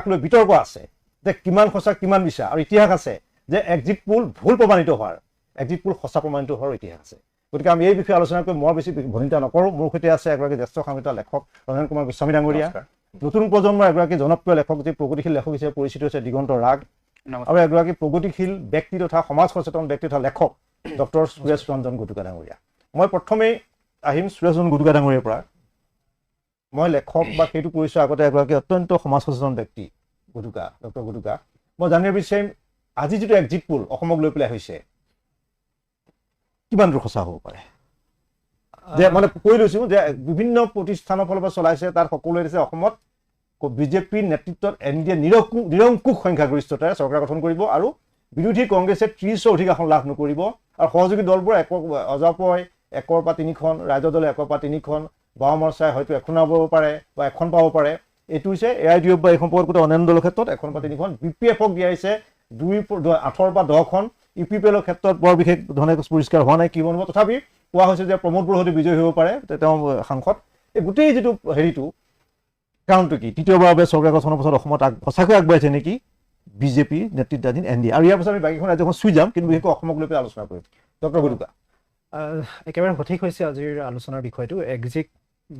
লৈ বিতৰ্ক আছে যে কিমান সঁচা কিমান মিছা, আৰু ইতিহাস আছে যে এক্সিট পোল ভুল প্ৰমাণিত হোৱাৰ, এক্সিট পোল সঁচা প্ৰমাণিত হোৱাৰ ইতিহাস আছে। গতিকে আমি এই বিষয়ে আলোচনা কৰি মই বেছি ভনিতা নকৰোঁ। মোৰ সৈতে আছে এগৰাকী জ্যেষ্ঠ সাংবাদিক লেখক ৰঞ্জন কুমাৰ গোস্বামী ডাঙৰীয়া, নতুন প্ৰজন্মৰ এগৰাকী জনপ্ৰিয় লেখক, যি প্ৰগতিশীল লেখক হিচাপে পৰিচিত হৈছে দিগন্ত ৰাগ, আৰু এগৰাকী প্ৰগতিশীল ব্যক্তি তথা সমাজ সচেতন ব্যক্তি তথা লেখক ডক্টৰ সুৰেশ ৰঞ্জন গুটুকা ডাঙৰীয়া। মই প্ৰথমেই আহিম সুৰেশ ৰঞ্জন গুটুকা ডাঙৰীয়াৰ পৰা। মই লেখক বা সেইটো পৰিচয় আগতে এগৰাকী অত্যন্ত সমাজ সচেতন ব্যক্তি গুটুকা, ডক্টৰ গুটুকা। মই জানিব বিচাৰিম আজি যিটো এক্সিট পোল অসমক লৈ পেলাই হৈছে কিমান দূৰ সঁচা হ'ব পাৰে? যে মানে কৈ লৈছোঁ যে বিভিন্ন প্ৰতিষ্ঠানৰ ফালৰ পৰা চলাইছে, তাত সকলোৱে দিছে অসমত বিজেপিৰ নেতৃত্বত NDA নিৰংকুশ সংখ্যাগৰিষ্ঠতাৰে চৰকাৰ গঠন কৰিব, আৰু বিৰোধী কংগ্ৰেছে 30ৰ অধিক আসন লাভ নকৰিব, আৰু সহযোগী দলবোৰ অজাপয় 1ৰ পৰা 3খন, ৰাজ্য দলে 1ৰ পৰা 3খন, বাওঁ মৰ্চাই হয়তো এখন পাব পাৰে বা এখন পাব পাৰে। এইটো হৈছে AIDF বা এই সম্পৰ্কত গোটেই অন্যান্য দলৰ ক্ষেত্ৰত 1ৰ পৰা 3খন, BPFক দিয়া হৈছে 8ৰ পৰা 10খন, UPPLৰ ক্ষেত্ৰত বৰ বিশেষ ধৰণে পৰিষ্কাৰ হোৱা নাই কি বনিব। তথাপি কোৱা হৈছে যে প্ৰমোদ বৰদলৈ বিজয়ী হ'ব পাৰে, তেওঁ সাংসদ। এই গোটেই যিটো হেৰিটো কাৰণটো কি? তৃতীয়বাৰৰ বাবে চৰকাৰ গঠনৰ পাছত অসমত সঁচাকৈ আগবাঢ়িছে নেকি বিজেপি নেতৃত্বাধীন NDA? আৰু ইয়াৰ পাছত আমি বাকীখন ৰাজ্যখন চুই যাম, কিন্তু বিশেষকৈ অসমক লৈ পেলাই আলোচনা কৰিম। ডক্টৰ গুটুকা। একেবাৰে সঠিক হৈছে আজিৰ আলোচনাৰ বিষয়টো, এক্সিট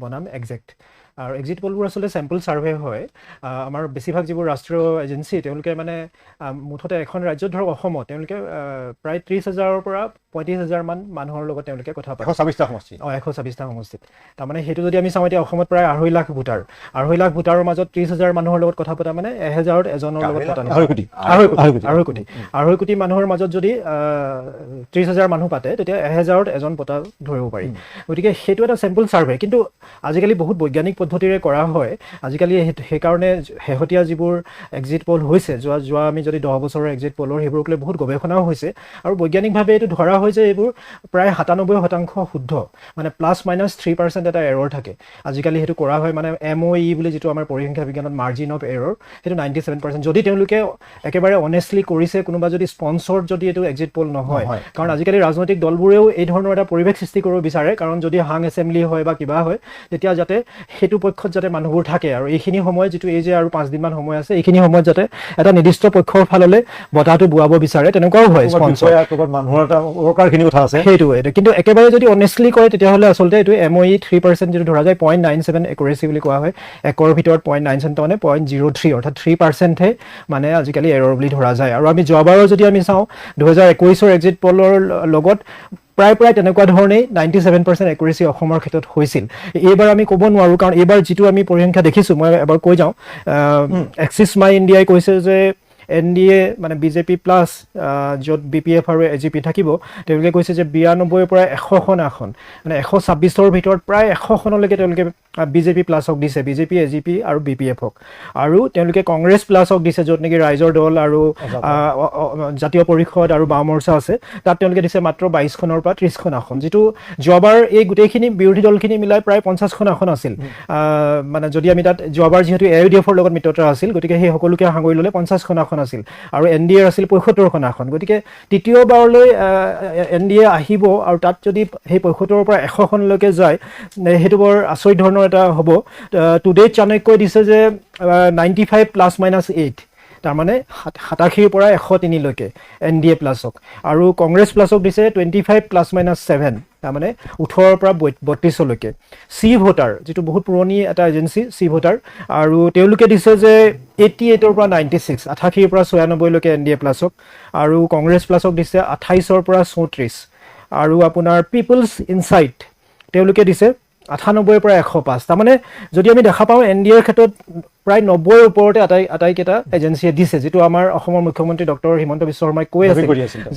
বনাম এক্সেক্ট। আৰু এক্সিট পোলবোৰ আচলতে চেম্পল ছাৰ্ভে হয়। আমাৰ বেছিভাগ যিবোৰ ৰাষ্ট্ৰীয় এজেঞ্চি তেওঁলোকে মানে মুঠতে এখন ৰাজ্যত ধৰক অসমত তেওঁলোকে প্ৰায় 30,000-ৰ পৰা 35,000 মান মানুহৰ লগত তেওঁলোকে কথা পাতে। 126টা সমষ্টি। 126টা সমষ্টিত। তাৰমানে সেইটো যদি আমি চাওঁ এতিয়া অসমত প্ৰায় 2.5 লাখ ভোটাৰ, 2.5 লাখ ভোটাৰৰ মাজত 30,000 মানুহৰ লগত কথা পতা মানে 1000ত এজনৰ লগত পতা নহয়। 2.5 কোটি মানুহৰ মাজত যদি 30,000 মানুহ পাতে তেতিয়া 1000ত এজন পতা ধৰিব পাৰি। গতিকে সেইটো এটা চেম্পল ছাৰ্ভে, কিন্তু আজিকালি বহুত বৈজ্ঞানিক পদ্ধতিৰে কৰা হয়। আজিকালি সেইকাৰণে শেহতীয়া যিবোৰ এক্সিট পোল হৈছে, যোৱা আমি যদি 10 বছৰৰ এক্সিট পোলৰ, সেইবোৰক লৈ বহুত গৱেষণাও হৈছে, আৰু বৈজ্ঞানিকভাৱে এইটো ধৰা হয় যে এইবোৰ প্ৰায় 97% শুদ্ধ, মানে ±3% এটা এৰৰ থাকে। আজিকালি সেইটো কৰা হয়, মানে MOE বুলি যিটো আমাৰ পৰিসংখ্যা বিজ্ঞানত মাৰ্জিন অফ এৰৰ, সেইটো 97%। যদি তেওঁলোকে একেবাৰে অনেষ্টলি কৰিছে, কোনোবা যদি স্পনচৰ্ড যদি এইটো এক্সিট পোল নহয়, কাৰণ আজিকালি ৰাজনৈতিক দলবোৰেও এই ধৰণৰ এটা পৰিৱেশ সৃষ্টি কৰিব বিচাৰে, কাৰণ যদি হাং এছেম্বলি হয় বা কিবা হয় তেতিয়া যাতে সেইটো পক্ষত যাতে মানুহবোৰ থাকে, আৰু এইখিনি সময়ত যিটো এই যে আৰু 5 দিনমান সময় আছে, এইখিনি সময়ত যাতে এটা নিৰ্দিষ্ট পক্ষৰ ফাললৈ বতাহটো বোৱাব বিচাৰে, তেনেকুৱাও হয় স্পনচৰ। মানুহৰ এটা দৰকাৰখিনি কথা আছে সেইটো। কিন্তু একেবাৰে যদি অনেষ্টলি কৰে তেতিয়াহ'লে আচলতে এইটো MOE 3% যিটো ধৰা যায়, 0.97 একুৰেচি বুলি কোৱা হয়। 1ৰ ভিতৰত 0.97 মানে 0.03, অৰ্থাৎ 3%হে মানে আজিকালি এৰৰ বুলি ধৰা যায়। আৰু আমি যোৱাবাৰৰ যদি আমি চাওঁ 2021ৰ এক্সিট পোলৰ লগত প্ৰায় তেনেকুৱা ধৰণেই 97% একুৰেচি অসমৰ ক্ষেত্ৰত হৈছিল। এইবাৰ আমি ক'ব নোৱাৰোঁ, কাৰণ এইবাৰ যিটো আমি পৰিসংখ্যা দেখিছোঁ, মই এবাৰ কৈ যাওঁ, এক্সিছ মাই ইণ্ডিয়াই কৈছে যে NDA মানে বিজেপি প্লাছ য'ত BPF আৰু AGP থাকিব, তেওঁলোকে কৈছে যে 92ৰ পৰা 100খন আসন, মানে 126ৰ ভিতৰত প্ৰায় 100খনলৈকে তেওঁলোকে BJP প্লাছক দিছে, BJP, AGP আৰু BPFক। আৰু তেওঁলোকে কংগ্ৰেছ প্লাছক দিছে, য'ত নেকি ৰাইজৰ দল আৰু জাতীয় পৰিষদ আৰু বাওঁ মৰ্চা আছে, তাত তেওঁলোকে দিছে মাত্ৰ 22খনৰ পৰা 30খন আসন, যিটো যোৱাবাৰ এই গোটেইখিনি বিৰোধী দলখিনি মিলাই প্ৰায় 50খন আসন আছিল। মানে যদি আমি তাত যোৱাবাৰ যিহেতু AIDFৰ লগত মিত্ৰতা আছিল, গতিকে সেই সকলোকে সাঙুৰি ল'লে 50খন আসন আছিল, আৰু NDA আছিল 75খন আসন। গতিকে তৃতীয়বাৰলৈ NDA আহিব, আৰু তাত যদি সেই 75ৰ পৰা 100খনলৈকে যায়, সেইটো বৰ আচৰিত ধৰণৰ এটা হ'ব। টুডে চাণক্যই দিছে যে 95 ±8, তাৰমানে 87ৰ পৰা 103লৈকে NDA প্লাছক, আৰু কংগ্ৰেছ প্লাছক দিছে 25 ±7, তাৰমানে 18ৰ পৰা 32লৈকে। চি ভোটাৰ, যিটো বহুত পুৰণি এটা এজেঞ্চি, চি ভোটাৰ, আৰু তেওঁলোকে দিছে যে 88ৰ পৰা 96, 88ৰ পৰা 96লৈকে NDA প্লাছক, আৰু কংগ্ৰেছ প্লাছক দিছে 28ৰ পৰা 34, আৰু আপোনাৰ পিপলছ ইনচাইট তেওঁলোকে দিছে 98ৰ পৰা 105। তাৰমানে যদি আমি দেখা পাওঁ NDAৰ ক্ষেত্ৰত প্ৰায় 90ৰ ওপৰতে আটাইকেইটা এজেঞ্চিয়ে দিছে, যিটো আমাৰ অসমৰ মুখ্যমন্ত্ৰী ডক্টৰ হিমন্ত বিশ্ব শৰ্মাই কৈ আছে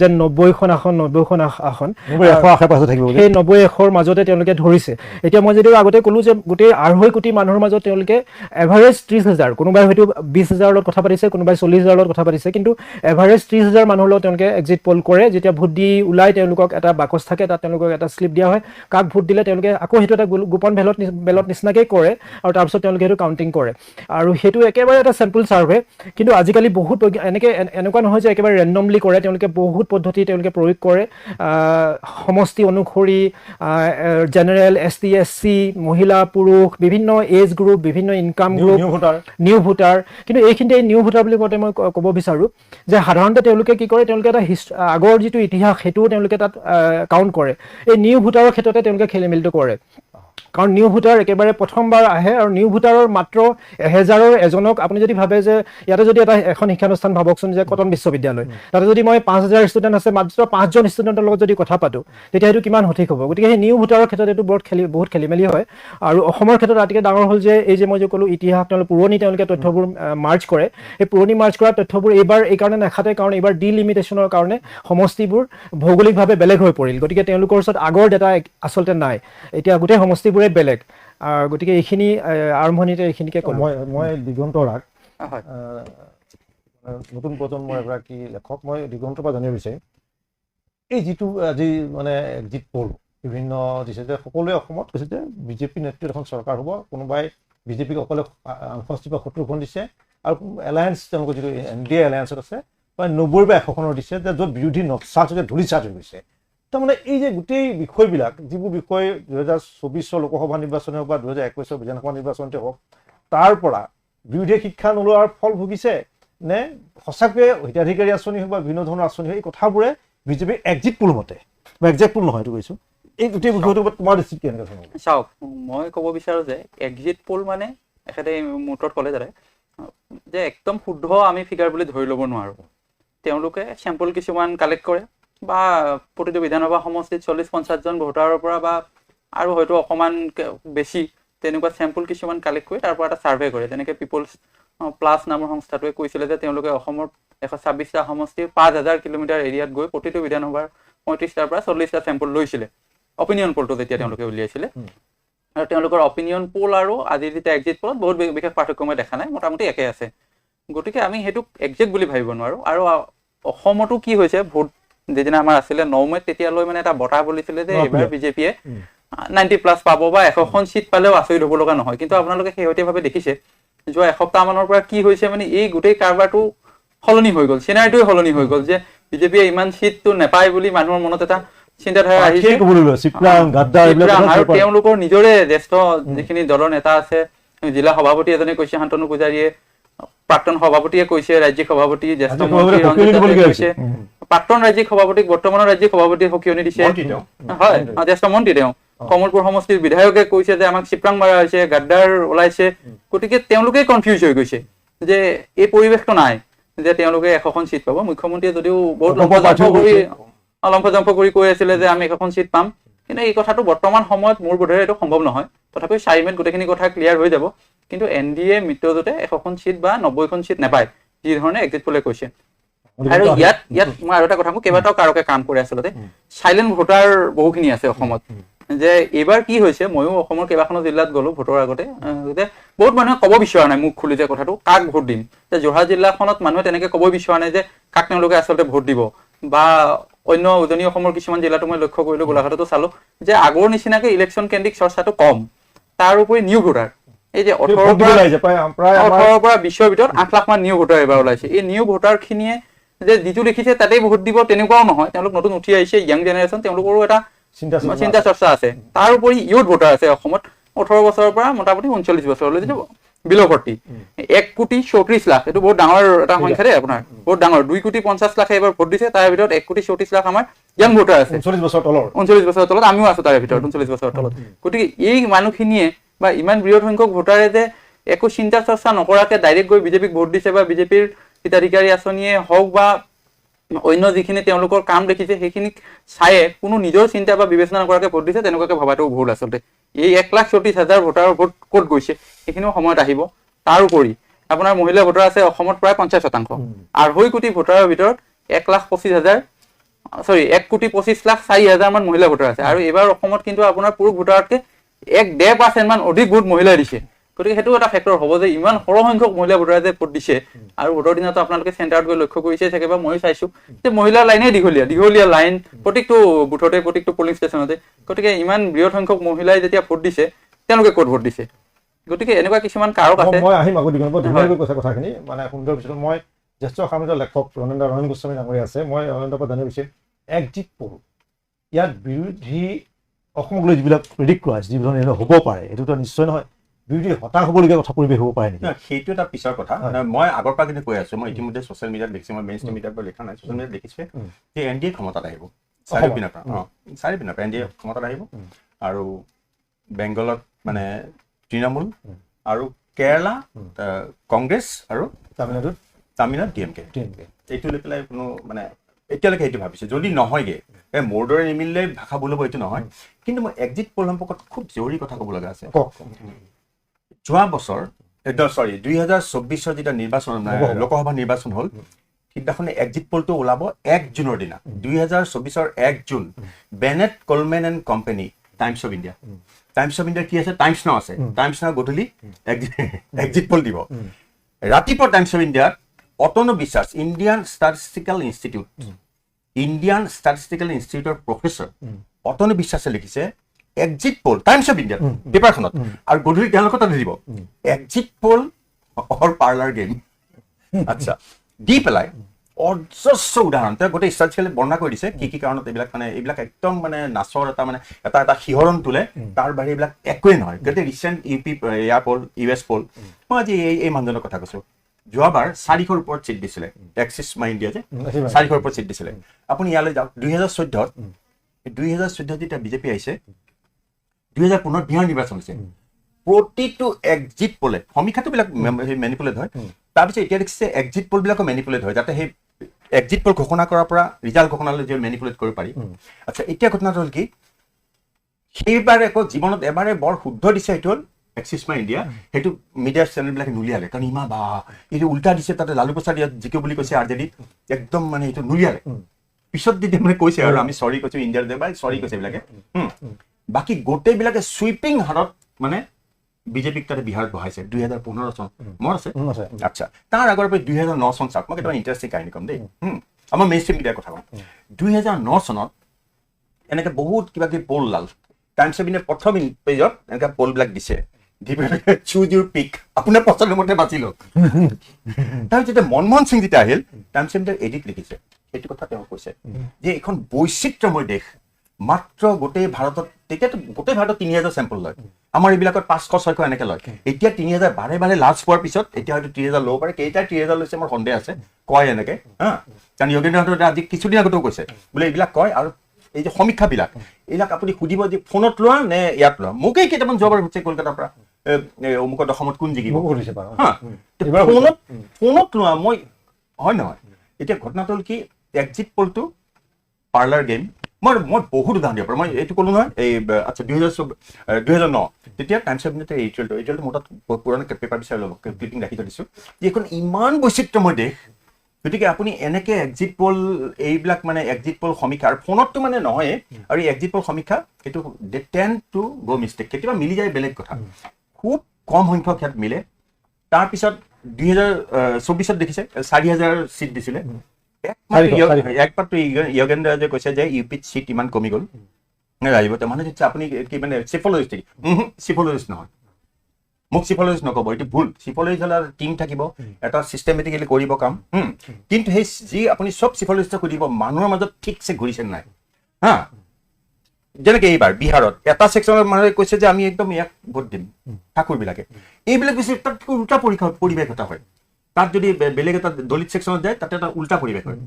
যে 90খন আসন সেই 90-100ৰ মাজতে তেওঁলোকে ধৰিছে। এতিয়া মই যদিও আগতে ক'লো যে গোটেই 2.5 কোটি মানুহৰ মাজত তেওঁলোকে এভাৰেজ 30,000, কোনোবাই হয়তো 20,000 লগত কথা পাতিছে, কোনোবাই 40,000 লগত কথা পাতিছে, কিন্তু এভাৰেজ 30,000 মানুহৰ লগত তেওঁলোকে এক্সিট পোল কৰে। যেতিয়া ভোট দি ওলাই তেওঁলোকক এটা বাকচ থাকে, তাত তেওঁলোকক এটা শ্লিপ দিয়া হয়, কাক ভোট দিলে তেওঁলোকে আকৌ সেইটো এটা গোপন বেলট নিচিনাকৈ কৰে, আৰু তাৰপিছত তেওঁলোকে সেইটো কাউণ্টিং কৰে। আৰু সেইটো একেবাৰে এটা চেম্পল ছাৰ্ভে কিন্তু আজিকালি বহুত এনেকুৱা নহয় যে একেবাৰে ৰেণ্ডমলি কৰে তেওঁলোকে বহুত পদ্ধতি তেওঁলোকে প্ৰয়োগ কৰে সমষ্টি অনুসৰি জেনেৰেল ST SC মহিলা পুৰুষ বিভিন্ন এজ গ্ৰুপ বিভিন্ন ইনকাম গ্ৰুপ নিউ ভোটাৰ কিন্তু এইখিনিতে নিউ ভোটাৰ বুলি কওঁতে মই ক'ব বিচাৰোঁ যে সাধাৰণতে তেওঁলোকে কি কৰে তেওঁলোকে এটা আগৰ যিটো ইতিহাস সেইটোও তেওঁলোকে তাত কাউণ্ট কৰে এই নিউ ভোটাৰৰ ক্ষেত্ৰতে তেওঁলোকে খেলি মেলিটো কৰে কাৰণ নিউ ভোটাৰ একেবাৰে প্ৰথমবাৰ আহে আৰু নিউ ভোটাৰৰ মাত্ৰ 1000ৰ এজনক আপুনি যদি ভাবে যে ইয়াতে যদি এখন শিক্ষানুষ্ঠান ভাবকচোন যে কটন বিশ্ববিদ্যালয় তাতে যদি মই 5000 ষ্টুডেণ্ট আছে মাত্ৰ 5জন ষ্টুডেণ্টৰ লগত যদি কথা পাতোঁ তেতিয়া সেইটো কিমান সঠিক হ'ব গতিকে সেই নিউ ভোটাৰৰ ক্ষেত্ৰত এইটো বহুত খেলি মেলি হয় আৰু অসমৰ ক্ষেত্ৰত আটাইতকৈ ডাঙৰ হ'ল যে এই যে মই যে ক'লোঁ ইতিহাস তেওঁলোকে তথ্যবোৰ মাৰ্চ কৰে এই পুৰণি মাৰ্চ কৰা তথ্যবোৰ এইবাৰ এই কাৰণে নাখাতে কাৰণ এইবাৰ ডিলিমিটেশ্যনৰ কাৰণে সমষ্টিবোৰ ভৌগোলিকভাৱে বেলেগ হৈ পৰিল গতিকে তেওঁলোকৰ ওচৰত আগৰ ডাটা আচলতে নাই এতিয়া গোটেই সমষ্টিবোৰে বেলেগ গতিকে এইখিনি আৰম্ভণিতে এইখিনিকে ক'লোঁ মই দিগন্ত ৰাগ নতুন প্ৰজন্মৰ এগৰাকী লেখক মই দিগন্তৰ পৰা জানিব বিচাৰিম এই যিটো আজি মানে এক্সিট পল বিভিন্ন দিছে যে সকলোৱে অসমত কৈছে যে বিজেপি নেতৃত্বত এখন চৰকাৰ হ'ব কোনোবাই বিজেপিক অকলে 68 বা 70খন দিছে আৰু এলায়েন্স তেওঁলোকৰ যিটো NDA এলায়েন্সত আছে প্ৰায় 90 বা 100খনৰ দিছে যে য'ত বিৰোধী নক্সা যে ধূলিচাত হৈ গৈছে তাৰমানে এই যে গোটেই বিষয়বিলাক যিবোৰ বিষয় 2024 লোকসভা নিৰ্বাচনে হওক বা 2021 বিধানসভা নিৰ্বাচনতে হওক তাৰ পৰা বিৰোধী শিক্ষা নোলোৱাৰ ফল ভুগিছে নে সঁচাকৈ হিতাধিকাৰী আঁচনি হওক বা বিভিন্ন ধৰণৰ আঁচনি হওক এই কথাবোৰে বিজেপিৰ এক্সিট পোল মতে বা এক্সিট পোল নহয় এইটো কৈছোঁ এই গোটেই বিষয়টোৰ ওপৰত তোমাৰ দৃষ্টিত কেনেকৈ চাওক মই ক'ব বিচাৰোঁ যে এক্সিট পোল মানে এখেতে মুহূৰ্তত ক'লে যে একদম শুদ্ধ আমি ফিগাৰ বুলি ধৰি ল'ব নোৱাৰোঁ তেওঁলোকে চেম্পল কিছুমান কালেক্ট কৰে বা প্ৰতিটো বিধানসভা সমষ্টিত 40-50জন ভোটাৰৰ পৰা বা আৰু হয়তো অকণমান বেছি তেনেকুৱা চেম্পল কিছুমান কালেক্ট কৰি তাৰ পৰা এটা ছাৰ্ভে কৰে যেনেকৈ পিপলছ প্লাছ নামৰ সংস্থাটোৱে কৈছিলে যে তেওঁলোকে অসমৰ 126টা সমষ্টিৰ 5000 কিলোমিটাৰ এৰিয়াত গৈ প্ৰতিটো বিধানসভাৰ 35টাৰ পৰা 40টা চেম্পল লৈছিলে অপিনিয়ন পলটো যেতিয়া তেওঁলোকে উলিয়াইছিলে আৰু তেওঁলোকৰ অপিনিয়ন পোল আৰু আজিৰ যেতিয়া এক্সিট পোলত বহুত বিশেষ পাৰ্থক্য মই দেখা নাই মোটামুটি একে আছে গতিকে আমি সেইটোক এক্সেক্ট বুলি ভাবিব নোৱাৰোঁ আৰু অসমতো কি হৈছে ভোট যিদিনা আমাৰ আছিলে 9 মেত তেতিয়ালৈ মানে এটা বঁটা বুলিছিলে যে এইবাৰ বিজেপিয়ে 90+ পাব বা 100খন চিট পালেও আচৰিত হ'ব লগা নহয় কিন্তু আপোনালোকে শেহতীয়াভাৱে দেখিছে যোৱা এসপ্তাহমানৰ পৰা কি হৈছে মানে এই গোটেই কাৰবাৰটো সলনি হৈ গ'ল চিনাৰিটোৱে সলনি হৈ গ'ল যে বিজেপিয়ে ইমান চিটটো নাপায় বুলি মানুহৰ মনত এটা চিন্তাধাৰা আহিছে আৰু তেওঁলোকৰ নিজৰে জ্যেষ্ঠ যিখিনি দলৰ নেতা আছে জিলা সভাপতি এজনে কৈছে শান্তনু পূজাৰীয়ে প্ৰাক্তন সভাপতিয়ে কৈছে ৰাজ্যিক সভাপতি জ্যেষ্ঠ মন্ত্ৰী কৈছে প্ৰাক্তন ৰাজ্যিক সভাপতিক বৰ্তমানৰ ৰাজ্যিক সভাপতিয়ে সকিয়নি দিছে হয় জ্যেষ্ঠ মন্ত্ৰী তেওঁ কমলপুৰ সমষ্টিৰ বিধায়কে কৈছে যে আমাক চিপৰাং মাৰা হৈছে গাদ্দাৰ ওলাইছে গতিকে তেওঁলোকেই কনফিউজ হৈ গৈছে যে এই পৰিৱেশটো নাই যে তেওঁলোকে 100খন চিট পাব মুখ্যমন্ত্ৰীয়ে যদিও বহুত লম্ফজম্ফ কৰি কৈ আছিলে যে আমি 100খন চিট পাম কিন্তু এই কথাটো বৰ্তমান সময়ত মোৰ বোধেৰে এইটো সম্ভৱ নহয় তথাপিও 4 মেত গোটেইখিনি কথা ক্লিয়াৰ হৈ যাব কিন্তু NDA মিত্ৰজোঁটে 100খন চিট বা 90খন চিট নাপায় যি ধৰণে এক্সিট পোলে কৈছে আৰু ইয়াত মই আৰু এটা কথা কওঁ কেইবাটাও কাৰকে কাম কৰি আচলতে চাইলেণ্ট ভোটাৰ বহুখিনি আছে অসমত যে এইবাৰ কি হৈছে ময়ো অসমৰ কেইবাখনো জিলাত গ'লো ভোটৰ আগতে বহুত মানুহে ক'ব বিচৰা নাই মুখ খুলি যে কথাটো কাক ভোট দিম যে যোৰহাট জিলাখনত মানুহে তেনেকৈ ক'ব বিচৰা নাই যে কাক তেওঁলোকে আচলতে ভোট দিব বা অন্য উজনি অসমৰ কিছুমান জিলাতো মই লক্ষ্য কৰিলোঁ গোলাঘাটতো চালোঁ যে আগৰ নিচিনাকৈ ইলেকশ্যন কেন্দ্ৰিক চৰ্চাটো কম তাৰ উপৰি নিউ ভোটাৰ এই যে 18ৰ পৰা 20ৰ ভিতৰত 8 লাখ মান নিউ ভোটাৰ এবাৰ ওলাইছে এই নিউ ভোটাৰখিনিয়ে যে যিটো দেখিছে তাতেই ভোট দিব তেনেকুৱাও নহয় তেওঁলোক নতুন উঠি আহিছে য়াং জেনেৰেশ্যন তেওঁলোকৰো এটা চিন্তা চৰ্চা আছে তাৰ উপৰি ইউথ ভোটাৰ আছে অসমত 18 বছৰৰ পৰা মোটামুটি 39 বছৰলৈ যিটো বিল' 40 1,34,00,000 এইটো বহুত ডাঙৰ এটা সংখ্যা দেই আপোনাৰ বহুত ডাঙৰ 2,50,00,000 এবাৰ ভোট দিছে তাৰ ভিতৰত 1,34,00,000 আমাৰ য়াং ভোটাৰ আছে 39 বছৰৰ তলত আমিও আছো তাৰে ভিতৰত 39 বছৰৰ তলত গতিকে এই মানুহখিনিয়ে বা ইমান বৃহৎ সংখ্যক ভোটাৰে যে একো চিন্তা চৰ্চা নকৰাকে ডাইৰেক্ট গৈ বিজেপিক ভোট দিছে বা বিজেপিৰ হিতাধিকাৰী আঁচনিয়ে হওক বা অন্য যিখিনি তেওঁলোকৰ কাম দেখিছে সেইখিনিক চায়ে কোনো নিজৰ চিন্তা বা বিবেচনা নকৰাকে ভোট দিছে তেনেকুৱাকে ভবাটো ভুল আচলতে এই 1,34,000 ভোটাৰৰ ভোট ক'ত গৈছে সেইখিনিও সময়ত আহিব তাৰ উপৰি আপোনাৰ মহিলা ভোটাৰ আছে অসমত প্ৰায় 50% 2.5 কোটি ভোটাৰৰ ভিতৰত 1,25,000 মান মহিলা ভোটাৰ আছে আৰু এইবাৰ অসমত কিন্তু আপোনাৰ পুৰুষ ভোটাৰতকে 1.5% মান অধিক ভোট মহিলাই দিছে গতিকে সেইটো এটা ফেক্টৰ হ'ব যে ইমান সৰহ সংখ্যক মহিলা ভোটাৰে যে ভোট দিছে আৰু ভোটৰ দিনতো আপোনালোকে চেণ্টাৰত গৈ লক্ষ্য কৰিছে চাগে বা ময়ো চাইছোঁ যে মহিলাৰ লাইনেই দীঘলীয়া লাইন প্ৰত্যেকটো বুথতে প্ৰত্যেকটো পলিং ষ্টেচনতে গতিকে ইমান বৃহৎ সংখ্যক মহিলাই যেতিয়া ভোট দিছে তেওঁলোকে ক'ত ভোট দিছে গতিকে এনেকুৱা কিছুমান কাৰক আছে। মই আহিম আগত দিগন্ত ধুনীয়াকৈ কৈছে কথাখিনি মানে সুন্দৰ পিছত মই জ্যেষ্ঠ অসমীয়া লেখক ৰমেন গোস্বামী ডাঙৰীয়া আছে, মই ৰমেন্দ্ৰৰ পৰা জানিব বিচাৰিম এক্সিট পল ইয়াত বিৰোধী অসমক লৈ যিবিলাক প্ৰেডিক্ট কৰা হৈছে যিবিলাক হ'ব পাৰে এইটোতো নিশ্চয় নহয় বিৰোধী হতাশ হ'বলগীয়া কথা পৰিৱেশ হ'ব পাৰে নেকি? সেইটো এটা পিছৰ কথা। মই আগৰ পৰা কিন্তু কৈ আছো, মই ইতিমধ্যে ছ'চিয়েল মিডিয়াত দেখিছোঁ, মই মেইন ষ্ট্ৰীম মিডিয়াত লিখা নাই, ছ'চিয়েল মিডিয়াত দেখিছোঁ যে NDA ক্ষমতাত আহিব চাৰিওপিনৰ পৰা NDA ক্ষমতাত আহিব আৰু বেংগলত মানে তৃণমূল আৰু কেৰালা কংগ্ৰেছ আৰু তামিলনাডুত DMK এইটো লৈ পেলাই কোনো মানে এতিয়ালৈকে সেইটো ভাবিছে যদি নহয়গে মোৰ দৰে নিমিলিলে ভাষা ভুল হ'ব এইটো নহয়। কিন্তু মই এক্সিট পল সম্পৰ্কত খুব জৰুৰী কথা ক'ব লগা আছে। যোৱা বছৰ 2024 যেতিয়া নিৰ্বাচন লোকসভা নিৰ্বাচন হ'ল সিদিনাখনে এক্সিট পলটো ওলাব 1 জুনৰ দিনা 2024 1 June Bennett Coleman and company times of India কি আছে টাইমছ নাও আছে, টাইমছ নাও গধূলি এক্সিট পল দিব। ৰাতিপুৱা টাইমছ অফ ইণ্ডিয়াত অতনু বিশ্বাস ইণ্ডিয়ান ষ্টাটিষ্টিকেল ইনষ্টিটিউটৰ প্ৰফেচৰ অতনু বিশ্বাসে লিখিছে exit poll Times of India পেপাৰখনত আৰু গধূলি তেওঁলোকে তাতে দিব exit poll or parlour game. আচ্ছা দি পেলাই অজস্ৰ উদাহৰণ তেওঁ গোটেই ষ্টাটিষ্টিকেলি বৰ্ণনা কৰি দিছে কি কি কাৰণত এইবিলাক মানে এইবিলাক একদম মানে নাচৰ এটা মানে এটা শিহৰণ তোলে, তাৰ বাহিৰে এইবিলাক একোৱেই নহয়। গোটেই ৰিচেণ্ট এয়া পল US পল মই আজি এই মানুহজনৰ কথা কৈছো যোৱাবাৰ 400ৰ ওপৰত চিট দিছিলে এক্সিছ মাই ইণ্ডিয়া যে 400ৰ ওপৰত চিট দিছিলে। আপুনি ইয়ালৈ যাওক 2014 যেতিয়া বিজেপি আহিছে 2015 বিহাৰ নিৰ্বাচন হৈছে প্ৰতিটো এক্সিট পলে সমীক্ষাটো বিলাক মেনিপুলেট হয়, তাৰপিছত এতিয়া দেখিছে এক্সিট পল বিলাকো মেনিপুলেট হয় যাতে সেই এক্সিট পল ঘোষণা কৰাৰ পৰা ৰিজাল্ট ঘোষণালৈ যে মেনিপুলেট কৰিব পাৰি। আচ্ছা এতিয়া ঘটনাটো হ'ল কি সেইবাৰ আকৌ জীৱনত এবাৰে বৰ শুদ্ধ দিছে সেইটো হ'ল এক্সিছ মাই ইণ্ডিয়া, সেইটো মিডিয়াৰ চেনেলবিলাকে নুলিয়ালে কাৰণ ইমান বা এইটো উল্টা দিছে তাতে লালু প্ৰসাদ ইয়াত জিকিব বুলি কৈছে RJDত একদম মানে এইটো নুলিয়ালে। পিছত যেতিয়া মানে কৈছে আৰু আমি চৰি কৈছো ইণ্ডিয়াৰ দেবাই চৰি কৈছে এইবিলাকে বাকী গোটেইবিলাকে চুইপিং হাৰত মানে বিজেপিক তাতে বিহাৰত বহাইছে 2015 চন মনত আছে। আচ্ছা তাৰ আগৰ পৰা 2009 চন চাওক মই কেইটামান ইণ্টাৰেষ্টিং কাহিনী ক'ম দেই আমাৰ মেইন ষ্ট্ৰীম মিডিয়াৰ কথা কওঁ। 2009 চনত এনেকে বহুত কিবা কিবি পল লাল টাইমছ অফ ইণ্ডিয়াৰ প্ৰথম পেজত এনেকৈ পলবিলাক দিছে চুজ ইউৰ পিক আপোনাৰ পচন্দ মতে বাছি লওক। তাৰপিছত যেতিয়া মনমোহন সিং যেতিয়া আহিল টাইমছ অফ ইণ্ডিয়াৰ এডিট লিখিছে সেইটো কথা তেওঁ কৈছে যে এইখন বৈচিত্ৰ্যময় দেশ মাত্ৰ গোটেই ভাৰতত তেতিয়াতো গোটেই ভাৰতত 3000 চেম্পল লয়, আমাৰ এইবিলাকত 500-600 এনেকে লয়। এতিয়া 3000 বাৰে বাৰে লাজ পোৱাৰ পিছত এতিয়া হয়তো 3000 ল'ব পাৰে, কেইটা 3000 লৈছে মোৰ সন্দেহ আছে কয় এনেকে কাৰণ যোগেন্দ্ৰনাথে আজি কিছুদিন আগতেও কৈছে বোলে এইবিলাক কয়। আৰু এই যে সমীক্ষাবিলাক এইবিলাক আপুনি সুধিব যে ফোনত লোৱা নে ইয়াত লোৱা, মোকেই কেইটামান যোৱাবাৰ হৈছে কলকাতাৰ পৰা অমুকত অসমত কোন জিকিব ফোনত লোৱা মই হয় নহয়। এতিয়া ঘটনাটো হ'ল কি এক্সিট পলটো পাৰ্লাৰ গেম মই বহুত উদাহৰণ দিব পাৰোঁ। মই এইটো ক'লো নহয় এই আচ্ছা 2009 তেতিয়া টাইমছ অফ ইণ্ডিয়াতে এইটোৱেলটো মোৰ তাত পুৰণা পেপাৰ বিচাৰি ল'ব ক্লিপিং ৰাখি থৈ দিছোঁ যে এইখন ইমান বৈচিত্ৰ্যময় দেশ। গতিকে আপুনি এনেকে এক্সিট পল এইবিলাক মানে এক্সিট পল সমীক্ষা আৰু ফোনতটো মানে নহয় আৰু এক্সিট পল সমীক্ষা এইটো দে টেন টু গ' মিষ্টেক কেতিয়াবা মিলি যায় বেলেগ কথা, খুব কম সংখ্যক ইয়াত মিলে। তাৰপিছত 2024 দেখিছে 4000 চিট দিছিলে একমাত্ৰ য়োগেন্দ্ৰ যে কৈছে যে UPত চিট ইমান কমি গ'ল ৰাজিব মানে আপুনি কি মানে চিফলজিষ্ট চিফলজিষ্ট নহয় মোক চিফলজিষ্ট নক'ব এইটো ভুল। চিফলজিষ্ট হ'লে টিম থাকিব এটা চিষ্টেমেটিকেলি কৰিব কাম কিন্তু সেই যি আপুনি চব চিফলজিষ্টক সুধিব মানুহৰ মাজত ঠিকছে ঘূৰিছে নাই হা। যেনেকে এইবাৰ বিহাৰত এটা ছেকশ্যনৰ মানুহে কৈছে যে আমি একদম ইয়াক ভোট দিম ঠাকুৰবিলাকে এইবিলাক বেছি তাত উল্টা পৰিৱেশ এটা হয়। তাত যদি বেলেগ এটা দলিত ছেকশ্যনত যায় তাতে এটা উল্টা পৰিৱেশ হয়।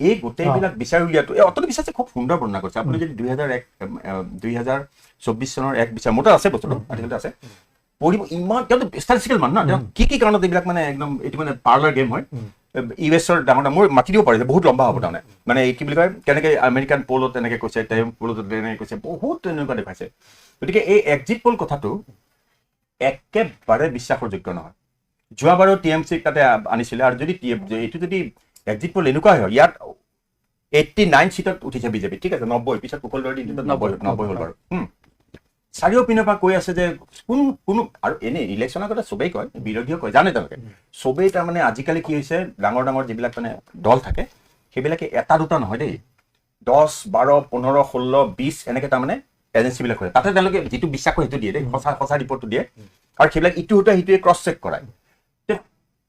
এই গোটেইবিলাক বিচাৰি উলিয়াটো অতনু বিশ্বাসে খুব সুন্দৰ বৰ্ণনা কৰিছে। আপুনি যদি 2024 চনৰ এক বিচাৰ মোৰ তাত আছে বস্তুটো আজিকালি আছে পঢ়িব ইমান তেওঁতো ষ্টাটিষ্টিকেল মানুহ ন তেওঁ কি কি কাৰণত এইবিলাক মানে একদম এইটো মানে পাৰ্লাৰ গেম হয়। US-ৰ ডাঙৰ মোৰ মাতি দিব পাৰিছে বহুত লম্বা হ'ব তাৰমানে মানে কি বুলি কয় কেনেকৈ আমেৰিকান পলত তেনেকৈ কৈছে টাইম পলত তেনেকৈ কৈছে বহুত তেনেকুৱা দেখুৱাইছে। গতিকে এই এক্সিট পল কথাটো একেবাৰে বিশ্বাসৰ যোগ্য নহয়। যোৱাবাৰো TMC তাতে আনিছিলে আৰু যদি এইটো যদি এক্সিট পল এনেকুৱা হয় ইয়াত 89 চিটত উঠিছে বিজেপি ঠিক আছে 90 পিছত কুশলদৰ দিনটোত 90 হ'ল বাৰু চাৰিওপিনৰ পৰা কৈ আছে যে কোনো আৰু এনেই ইলেকশ্যনৰ কথা চবেই কয় বিৰোধীও কয় জানে তেওঁলোকে চবেই তাৰমানে আজিকালি কি হৈছে ডাঙৰ ডাঙৰ যিবিলাক মানে দল থাকে সেইবিলাকে এটা দুটা নহয় দেই 10, 12, 15, 16, 20 এনেকৈ তাৰমানে এজেঞ্চিবিলাক হয় তাতে তেওঁলোকে যিটো বিশ্বাস কৰে সেইটো দিয়ে দেই সঁচা ৰিপৰ্টটো দিয়ে আৰু সেইবিলাক সিটোৱে ক্ৰছ চেক কৰায়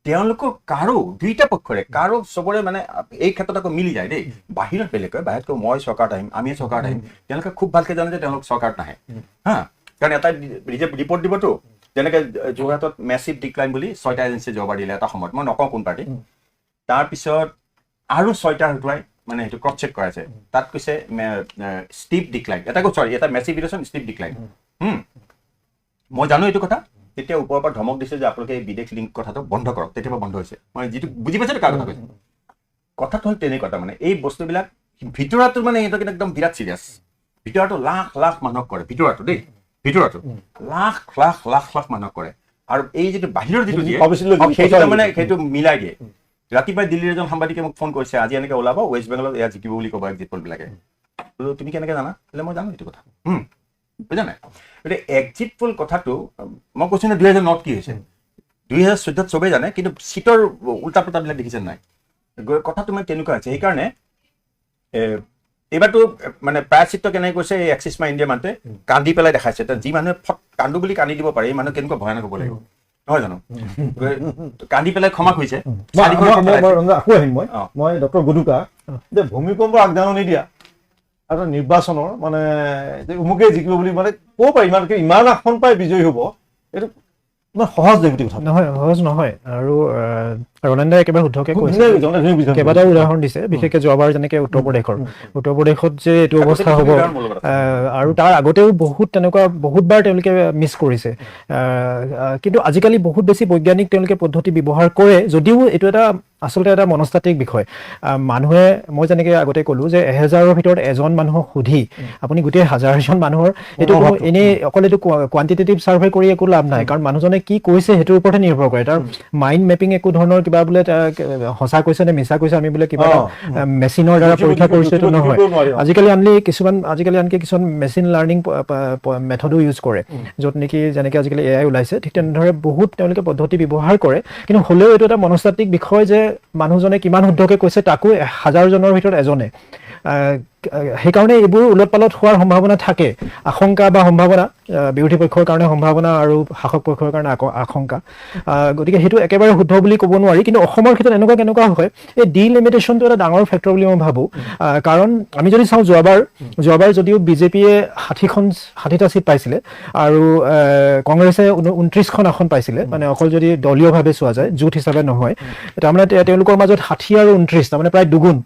তেওঁলোকৰ কাৰো দুইটা পক্ষৰে কাৰো চবৰে মানে এই ক্ষেত্ৰত আকৌ মিলি যায় দেই বাহিৰত বেলেগ কয় বাহিৰত কয় মই চৰকাৰত আহিম আমি চৰকাৰত আহিম তেওঁলোকে খুব ভালকে জানে যে তেওঁলোক চৰকাৰত নাহে হা কাৰণ এটা ৰিপৰ্ট দিবতো যেনেকে যোৰহাটত মেচিভ ডিক্লাইন বুলি 6টা এজেঞ্চি জবাব দিলে এটা সময়ত মই নকওঁ কোন পাৰ্টি তাৰপিছত আৰু 6টা হতুৱাই মানে সেইটো ক্ৰছ চেক কৰাইছে তাত কৈছে ষ্টিপ ডিক্লাইন এটা মেচিভ ৰিডাকশ্যন ষ্টিপ ডিক্লাইন মই জানো এইটো কথা তেতিয়া ওপৰৰ পৰা ধমক দিছে যে আপোনালোকে এই বিদেশ লিংক কথাটো বন্ধ কৰক তেতিয়াৰ বন্ধ হৈছে মই যিটো বুজি পাইছোঁ কাৰ কথা কৈছে কথাটো হ'ল তেনেকুৱা মানে এই বস্তুবিলাক ভিতৰতো মানে সিহঁতক একদম বিৰাট চিৰিয়াছ ভিতৰতো লাখ লাখ মানুহক কৰে ভিতৰতো দেই ভিতৰতো লাখ লাখ লাখ লাখ মানুহক কৰে আৰু এই যিটো বাহিৰৰ যিটো দিয়ে সেইটো মানে সেইটো মিলাই দিয়ে ৰাতিপুৱাই দিল্লীৰ এজন সাংবাদিকে মোক ফোন কৰিছে আজি এনেকৈ ওলাব ৱেষ্ট বেংগলত এয়া জিকিব বুলি ক'ব এক্সিট পলবিলাকে তুমি কেনেকৈ জানা বোলে মই জানো এইটো কথা বুজা নাই গতিকে এক্সিট পল কথাটো মই কৈছোঁ নে 2009ত কি হৈছে 2014ত চবেই জানে কিন্তু চিটৰ উল্টা পুল্টাবিলাক দেখিছে নাই কথাটো মানে তেনেকুৱা হৈছে সেইকাৰণে এইবাৰতো মানে প্ৰায় চিত্ৰ কেনেকৈ কৈছে এই এক্সিছ মাই ইণ্ডিয়া মানুহে কান্দি পেলাই দেখাইছে যি মানুহে কান্দো বুলি কান্দি দিব পাৰে এই মানুহ কেনেকুৱা ভয়ানক হ'ব লাগিব নহয় জানো কান্দি পেলাই ক্ষমা খুজিছে আকৌ আহিম মই ডক্টৰ গডুকা যে ভূমিকম্প আগজাননী দিয়া আৰু নিৰ্বাচনৰ মানে উমুকে জিকিব বুলি মানে ক'ব পাৰি ইমান আসন পাই বিজয়ী হ'ব এইটো ইমান সহজ নাই গোটেই কথা নহয় সহজ নহয় আৰু ৰনেন্দে একেবাৰে শুদ্ধকে কৈছে কেইবাটাও উদাহৰণ দিছে বিশেষকৈ যোৱাবাৰ যেনেকৈ উত্তৰ প্ৰদেশত যে এইটো অৱস্থা হ'ব আৰু তাৰ আগতেও বহুত তেনেকুৱা বহুতবাৰ তেওঁলোকে মিছ কৰিছে কিন্তু আজিকালি বহুত বেছি বৈজ্ঞানিক তেওঁলোকে পদ্ধতি ব্যৱহাৰ কৰে যদিও এইটো এটা আচলতে এটা মনস্তাত্ত্বিক বিষয় মানুহে মই যেনেকৈ আগতে ক'লোঁ যে 1000ৰ ভিতৰত এজন মানুহক সুধি আপুনি গোটেই 1000জন মানুহৰ এইটো এনেই অকল এইটো কোৱান্টিটেটিভ ছাৰ্ভে কৰি একো লাভ নাই কাৰণ মানুহজনে কি কৈছে সেইটোৰ ওপৰতহে নিৰ্ভৰ কৰে তাৰ মাইণ্ড মেপিং একো ধৰণৰ কিবা বোলে সঁচা কৈছে নে মিছা কৈছে আমি বোলে কিবা মেচিনৰ দ্বাৰা পৰীক্ষা কৰিছোঁ এইটো নহয় আজিকালি আনকি কিছুমান মেচিন লাৰ্ণিং মেথডো ইউজ কৰে য'ত নেকি যেনেকৈ আজিকালি AI ওলাইছে ঠিক তেনেদৰে বহুত তেওঁলোকে পদ্ধতি ব্যৱহাৰ কৰে কিন্তু হ'লেও এইটো এটা মনস্তাত্ত্বিক বিষয় যে মানুহজনে কিমান শুদ্ধকৈ কৈছে তাকো 1000জনৰ ভিতৰত এজনে সেইকাৰণে এইবোৰ ওলট পালট হোৱাৰ সম্ভাৱনা থাকে আশংকা বা সম্ভাৱনা বিৰোধী পক্ষৰ কাৰণে সম্ভাৱনা আৰু শাসক পক্ষৰ কাৰণে আশংকা গতিকে সেইটো একেবাৰে শুদ্ধ বুলি ক'ব নোৱাৰি কিন্তু অসমৰ ক্ষেত্ৰত কেনেকুৱা হয় এই ডিলিমিটেশ্যনটো এটা ডাঙৰ ফেক্টৰ বুলি মই ভাবোঁ কাৰণ আমি যদি চাওঁ যোৱাবাৰ যদিও বিজেপিয়ে 60টা চিট পাইছিলে আৰু কংগ্ৰেছে 29খন আসন পাইছিলে মানে অকল যদি দলীয়ভাৱে চোৱা যায় জোঁট হিচাপে নহয় তাৰমানে তেওঁলোকৰ মাজত 60 আৰু 29 তাৰমানে প্ৰায় দুগুণ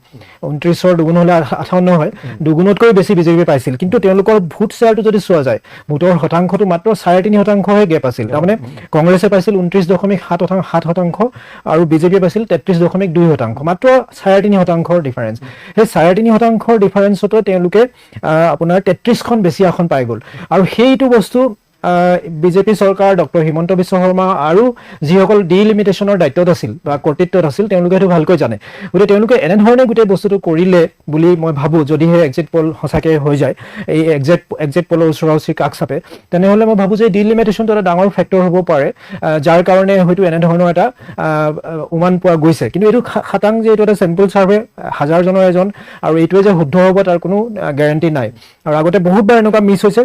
29ৰ দুগুণ হ'লে 58 হয় দুগুণতকৈ বেছি বিজেপি পাইছিল কিন্তু তেওঁলোকৰ ভোট শ্বেয়াৰটো যদি চোৱা যায় ভোটৰ শতাংশটো মাত্ৰ 3.5%হে গেপ আছিল তাৰমানে কংগ্ৰেছে পাইছিল 29.7% আৰু বিজেপিয়ে পাইছিল 33.2% মাত্ৰ 3.5%ৰ ডিফাৰেঞ্চ সেই 3.5%ৰ ডিফাৰেঞ্চতো তেওঁলোকে আপোনাৰ 33খন বেছি আসন পাই গ'ল আৰু সেইটো বস্তু বিজেপি চৰকাৰ ডক্টৰ হিমন্ত বিশ্ব শৰ্মা আৰু যিসকল ডিলিমিটেশ্যনৰ দায়িত্বত আছিল বা কৰ্তৃত্বত আছিল তেওঁলোকে সেইটো ভালকৈ জানে গতিকে তেওঁলোকে এনেধৰণে গোটেই বস্তুটো কৰিলে বুলি মই ভাবোঁ যদিহে এক্সিট পল সঁচাকৈ হৈ যায় এই এক্সিট পলৰ ওচৰা-ওচৰি কাষ চাপে তেনেহ'লে মই ভাবোঁ যে ডিলিমিটেশ্যনটো এটা ডাঙৰ ফেক্টৰ হ'ব পাৰে যাৰ কাৰণে হয়তো এনেধৰণৰ এটা উমান পোৱা গৈছে কিন্তু এইটো খাটাং যে এইটো এটা চেম্পল ছাৰ্ভে 1000জনৰ এজন আৰু এইটোৱে যে শুদ্ধ হ'ব তাৰ কোনো গেৰাণ্টি নাই আৰু আগতে বহুতবাৰ এনেকুৱা মিছ হৈছে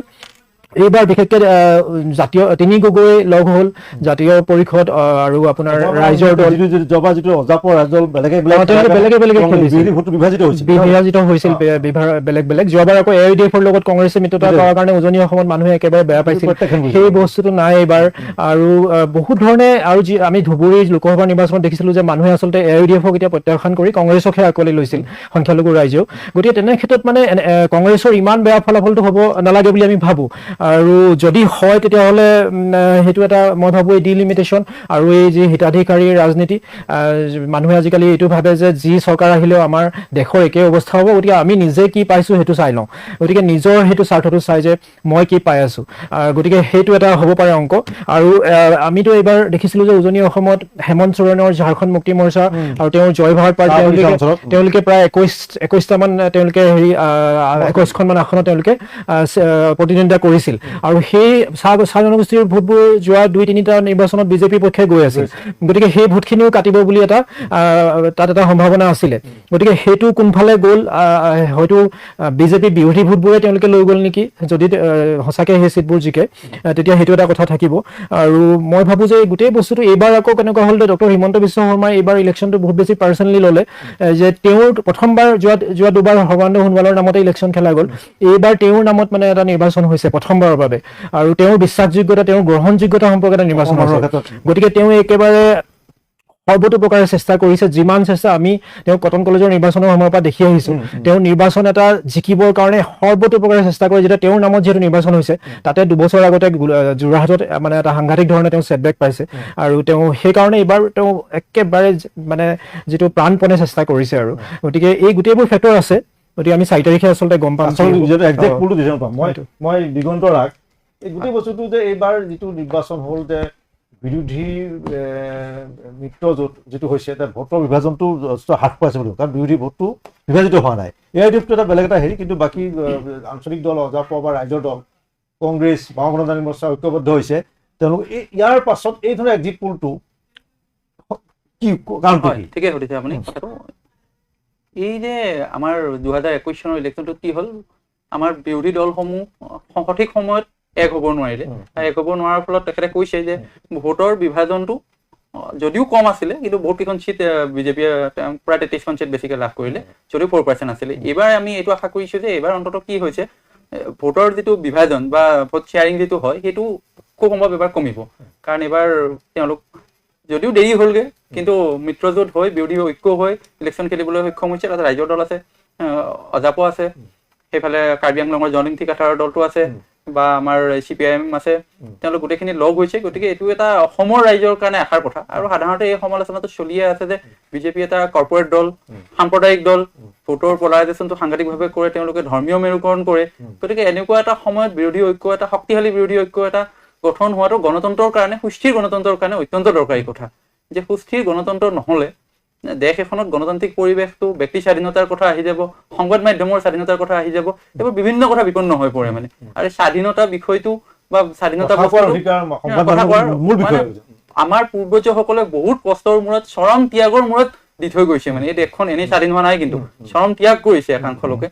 এইবাৰ বিশেষকৈ জাতীয় তিনি গগৈ লগ হ'ল জাতীয় পৰিষদ আৰু আপোনাৰ ৰাইজৰ দল যিটো অজাপৰ ৰাজদল বেলেগে বিভাজিত হৈছিল বেলেগ যোৱাবাৰ আকৌ AIDF-ৰ লগত কংগ্ৰেছে মিত্ৰতা কৰাৰ কাৰণে উজনি অসমত মানুহে একেবাৰে বেয়া পাইছিল সেই বস্তুটো নাই এইবাৰ আৰু বহুত ধৰণে আৰু যি আমি ধুবুৰী লোকসভা নিৰ্বাচনত দেখিছিলোঁ যে মানুহে আচলতে AIDF-ক এতিয়া প্ৰত্যাখ্যান কৰি কংগ্ৰেছকহে আঁকোৱালি লৈছিল সংখ্যালঘু ৰাইজেও গতিকে তেনে ক্ষেত্ৰত মানে কংগ্ৰেছৰ ইমান বেয়া ফলাফলটো হ'ব নালাগে বুলি আমি ভাবোঁ আৰু যদি হয় তেতিয়াহ'লে সেইটো এটা মই ভাবোঁ এই ডিলিমিটেশ্যন আৰু এই যি হিতাধিকাৰীৰ ৰাজনীতি মানুহে আজিকালি এইটো ভাবে যে যি চৰকাৰ আহিলেও আমাৰ দেশৰ একে অৱস্থা হ'ব গতিকে আমি নিজে কি পাইছোঁ সেইটো চাই লওঁ গতিকে নিজৰ সেইটো স্বাৰ্থটো চাই যে মই কি পাই আছোঁ গতিকে সেইটো এটা হ'ব পাৰে অংক আৰু আমিতো এইবাৰ দেখিছিলোঁ যে উজনি অসমত হেমন্ত সোৰেনৰ ঝাৰখণ্ড মুক্তি মৰ্চা আৰু তেওঁৰ জয় ভাৰত পাৰ্টি তেওঁলোকে প্ৰায় 21টামান তেওঁলোকে 21খনমান আসনত তেওঁলোকে প্ৰতিদ্বন্দ্বিতা কৰিছিল হৈছিল আৰু সেই চাহ জনগোষ্ঠীৰ ভোটবোৰ যোৱা 2-3টা নিৰ্বাচনত বিজেপিৰ পক্ষে গৈ আছিল গতিকে সেই ভোটখিনিও কাটিব বুলি তাত এটা সম্ভাৱনা আছিলে গতিকে সেইটো কোনফালে গ'ল হয়তো বিজেপি বিৰোধী ভোটবোৰে তেওঁলোকে লৈ গ'ল নেকি যদি সঁচাকৈ সেই চিটবোৰ জিকে তেতিয়া সেইটো এটা কথা থাকিব আৰু মই ভাবোঁ যে গোটেই বস্তুটো এইবাৰ আকৌ কেনেকুৱা হ'ল ডক্টৰ হিমন্ত বিশ্ব শৰ্মাই এইবাৰ ইলেকশ্যনটো বহুত বেছি পাৰ্চনেলি ল'লে যে তেওঁৰ প্ৰথমবাৰ যোৱা দুবাৰ সৰ্বানন্দ সোণোৱালৰ নামতে ইলেকশ্যন খেলা গ'ল এইবাৰ তেওঁৰ নামত মানে এটা নিৰ্বাচন হৈছে প্ৰথমবাৰৰ বাবে আৰু তেওঁৰ বিশ্বাসযোগ্যতা তেওঁৰ গ্ৰহণযোগ্যতা সম্পৰ্কে এটা নিৰ্বাচন হৈছে গতিকে তেওঁ একেবাৰে সৰ্বতোপ্ৰকাৰে চেষ্টা কৰিছে যিমান চেষ্টা আমি তেওঁ কটন কলেজৰ নিৰ্বাচনৰ সময়ৰ পৰা দেখি আহিছোঁ তেওঁ নিৰ্বাচন এটা জিকিবৰ কাৰণে সৰ্বতোপ্ৰকাৰে চেষ্টা কৰে যেতিয়া তেওঁৰ নামত যিহেতু নিৰ্বাচন হৈছে তাতে 2 বছৰ আগতে যোৰহাটত মানে এটা সাংঘাতিক ধৰণে তেওঁ ছেটবেক পাইছে আৰু তেওঁ সেইকাৰণে এইবাৰ তেওঁ একেবাৰে মানে যিটো প্ৰাণপণে চেষ্টা কৰিছে আৰু গতিকে এই গোটেইবোৰ ফেক্টৰ আছে গতিকে আমি 4 তাৰিখে আচলতে গম পাম মই দিগন্ত ৰাগ এই গোটেই বস্তুটো যে এইবাৰ যিটো নিৰ্বাচন হ'ল যে বিৰোধী মিত্ৰজোঁট যিটো হৈছে এতিয়া ভোটৰ বিভাজনটো যথেষ্ট হ্ৰাস পাইছে বুলি কাৰণ বিৰোধী ভোটটো বিভাজিত হোৱা নাই এয়া দিশটো এটা বেলেগ এটা হেৰি কিন্তু বাকী আঞ্চলিক দল অজাপ বা ৰাইজৰ দল কংগ্ৰেছ বাওঁ গণতান্ত্ৰিক মৰ্চা ঐক্যবদ্ধ হৈছে তেওঁলোক ইয়াৰ পাছত এই ধৰণৰ এক্সিট পোলটো কি কাৰণটো কি ঠিকে সুধিছে আপুনি কথাটো এই যে আমাৰ 2021 চনৰ ইলেকশ্যনটোত কি হ'ল আমাৰ বিৰোধী দলসমূহ সঠিক সময়ত এক হ'ব নোৱাৰিলে এক হ'ব নোৱাৰাৰ ফলত তেখেতে কৈছে যে ভোটৰ বিভাজনটো যদিও কম আছিলে কিন্তু বহুত কেইখন চিট বিজেপিয়ে প্ৰায় 33খন চিট বেছিকৈ লাভ কৰিলে যদিও 4% আছিলে এইবাৰ আমি এইটো আশা কৰিছোঁ যে এইবাৰ অন্ততঃ কি হৈছে ভোটৰ যিটো বিভাজন বা ভোট শ্বেয়াৰিং যিটো হয় সেইটো খুব সম্ভৱ এবাৰ কমিব কাৰণ এবাৰ তেওঁলোক যদিও দেৰি হ'লগৈ কিন্তু মিত্ৰজোঁট হৈ বিৰোধী ঐক্য হৈ ইলেকশ্যন খেলিবলৈ সক্ষম হৈছে তাতে ৰাইজৰ দল আছে অজাপ আছে সেইফালে কাৰ্বি আংলঙৰ জয়লিংথী কাঠাৰৰ দলটো আছে বা আমাৰ CPIM আছে তেওঁলোক গোটেইখিনি লগ হৈছে গতিকে এইটো এটা অসমৰ ৰাইজৰ কাৰণে আশাৰ কথা আৰু সাধাৰণতে এই সমালোচনাটো চলিয়ে আছে যে বিজেপি এটা কৰ্পৰেট দল সাম্প্ৰদায়িক দল ভোটৰ পলাৰাইজেশ্যনটো সাংঘাতিকভাৱে কৰে তেওঁলোকে ধৰ্মীয় মেৰুকৰণ কৰে গতিকে এনেকুৱা এটা সময়ত বিৰোধী ঐক্য এটা শক্তিশালী বিৰোধী ঐক্য এটা গঠন হোৱাটো গণতন্ত্ৰৰ কাৰণে সুস্থিৰ গণতন্ত্ৰৰ কাৰণে অত্যন্ত দৰকাৰী কথা যে সুস্থিৰ গণতন্ত্ৰ নহ'লে দেশ এখনত গণতান্ত্ৰিক পৰিৱেশটো ব্যক্তি স্বাধীনতাৰ কথা আহি যাব সংবাদ মাধ্যমৰ স্বাধীনতাৰ কথা আহি যাব এইবোৰ বিভিন্ন কথা বিপন্ন হৈ পৰে মানে আৰু স্বাধীনতা বিষয়টো বা স্বাধীনতা আমাৰ পূৰ্বজসকলে বহুত কষ্টৰ মূৰত চৰম ত্যাগৰ মূৰত দি থৈ গৈছে মানে এই দেশখন এনেই স্বাধীন হোৱা নাই কিন্তু চৰম ত্যাগ কৰিছে একাংশ লোকে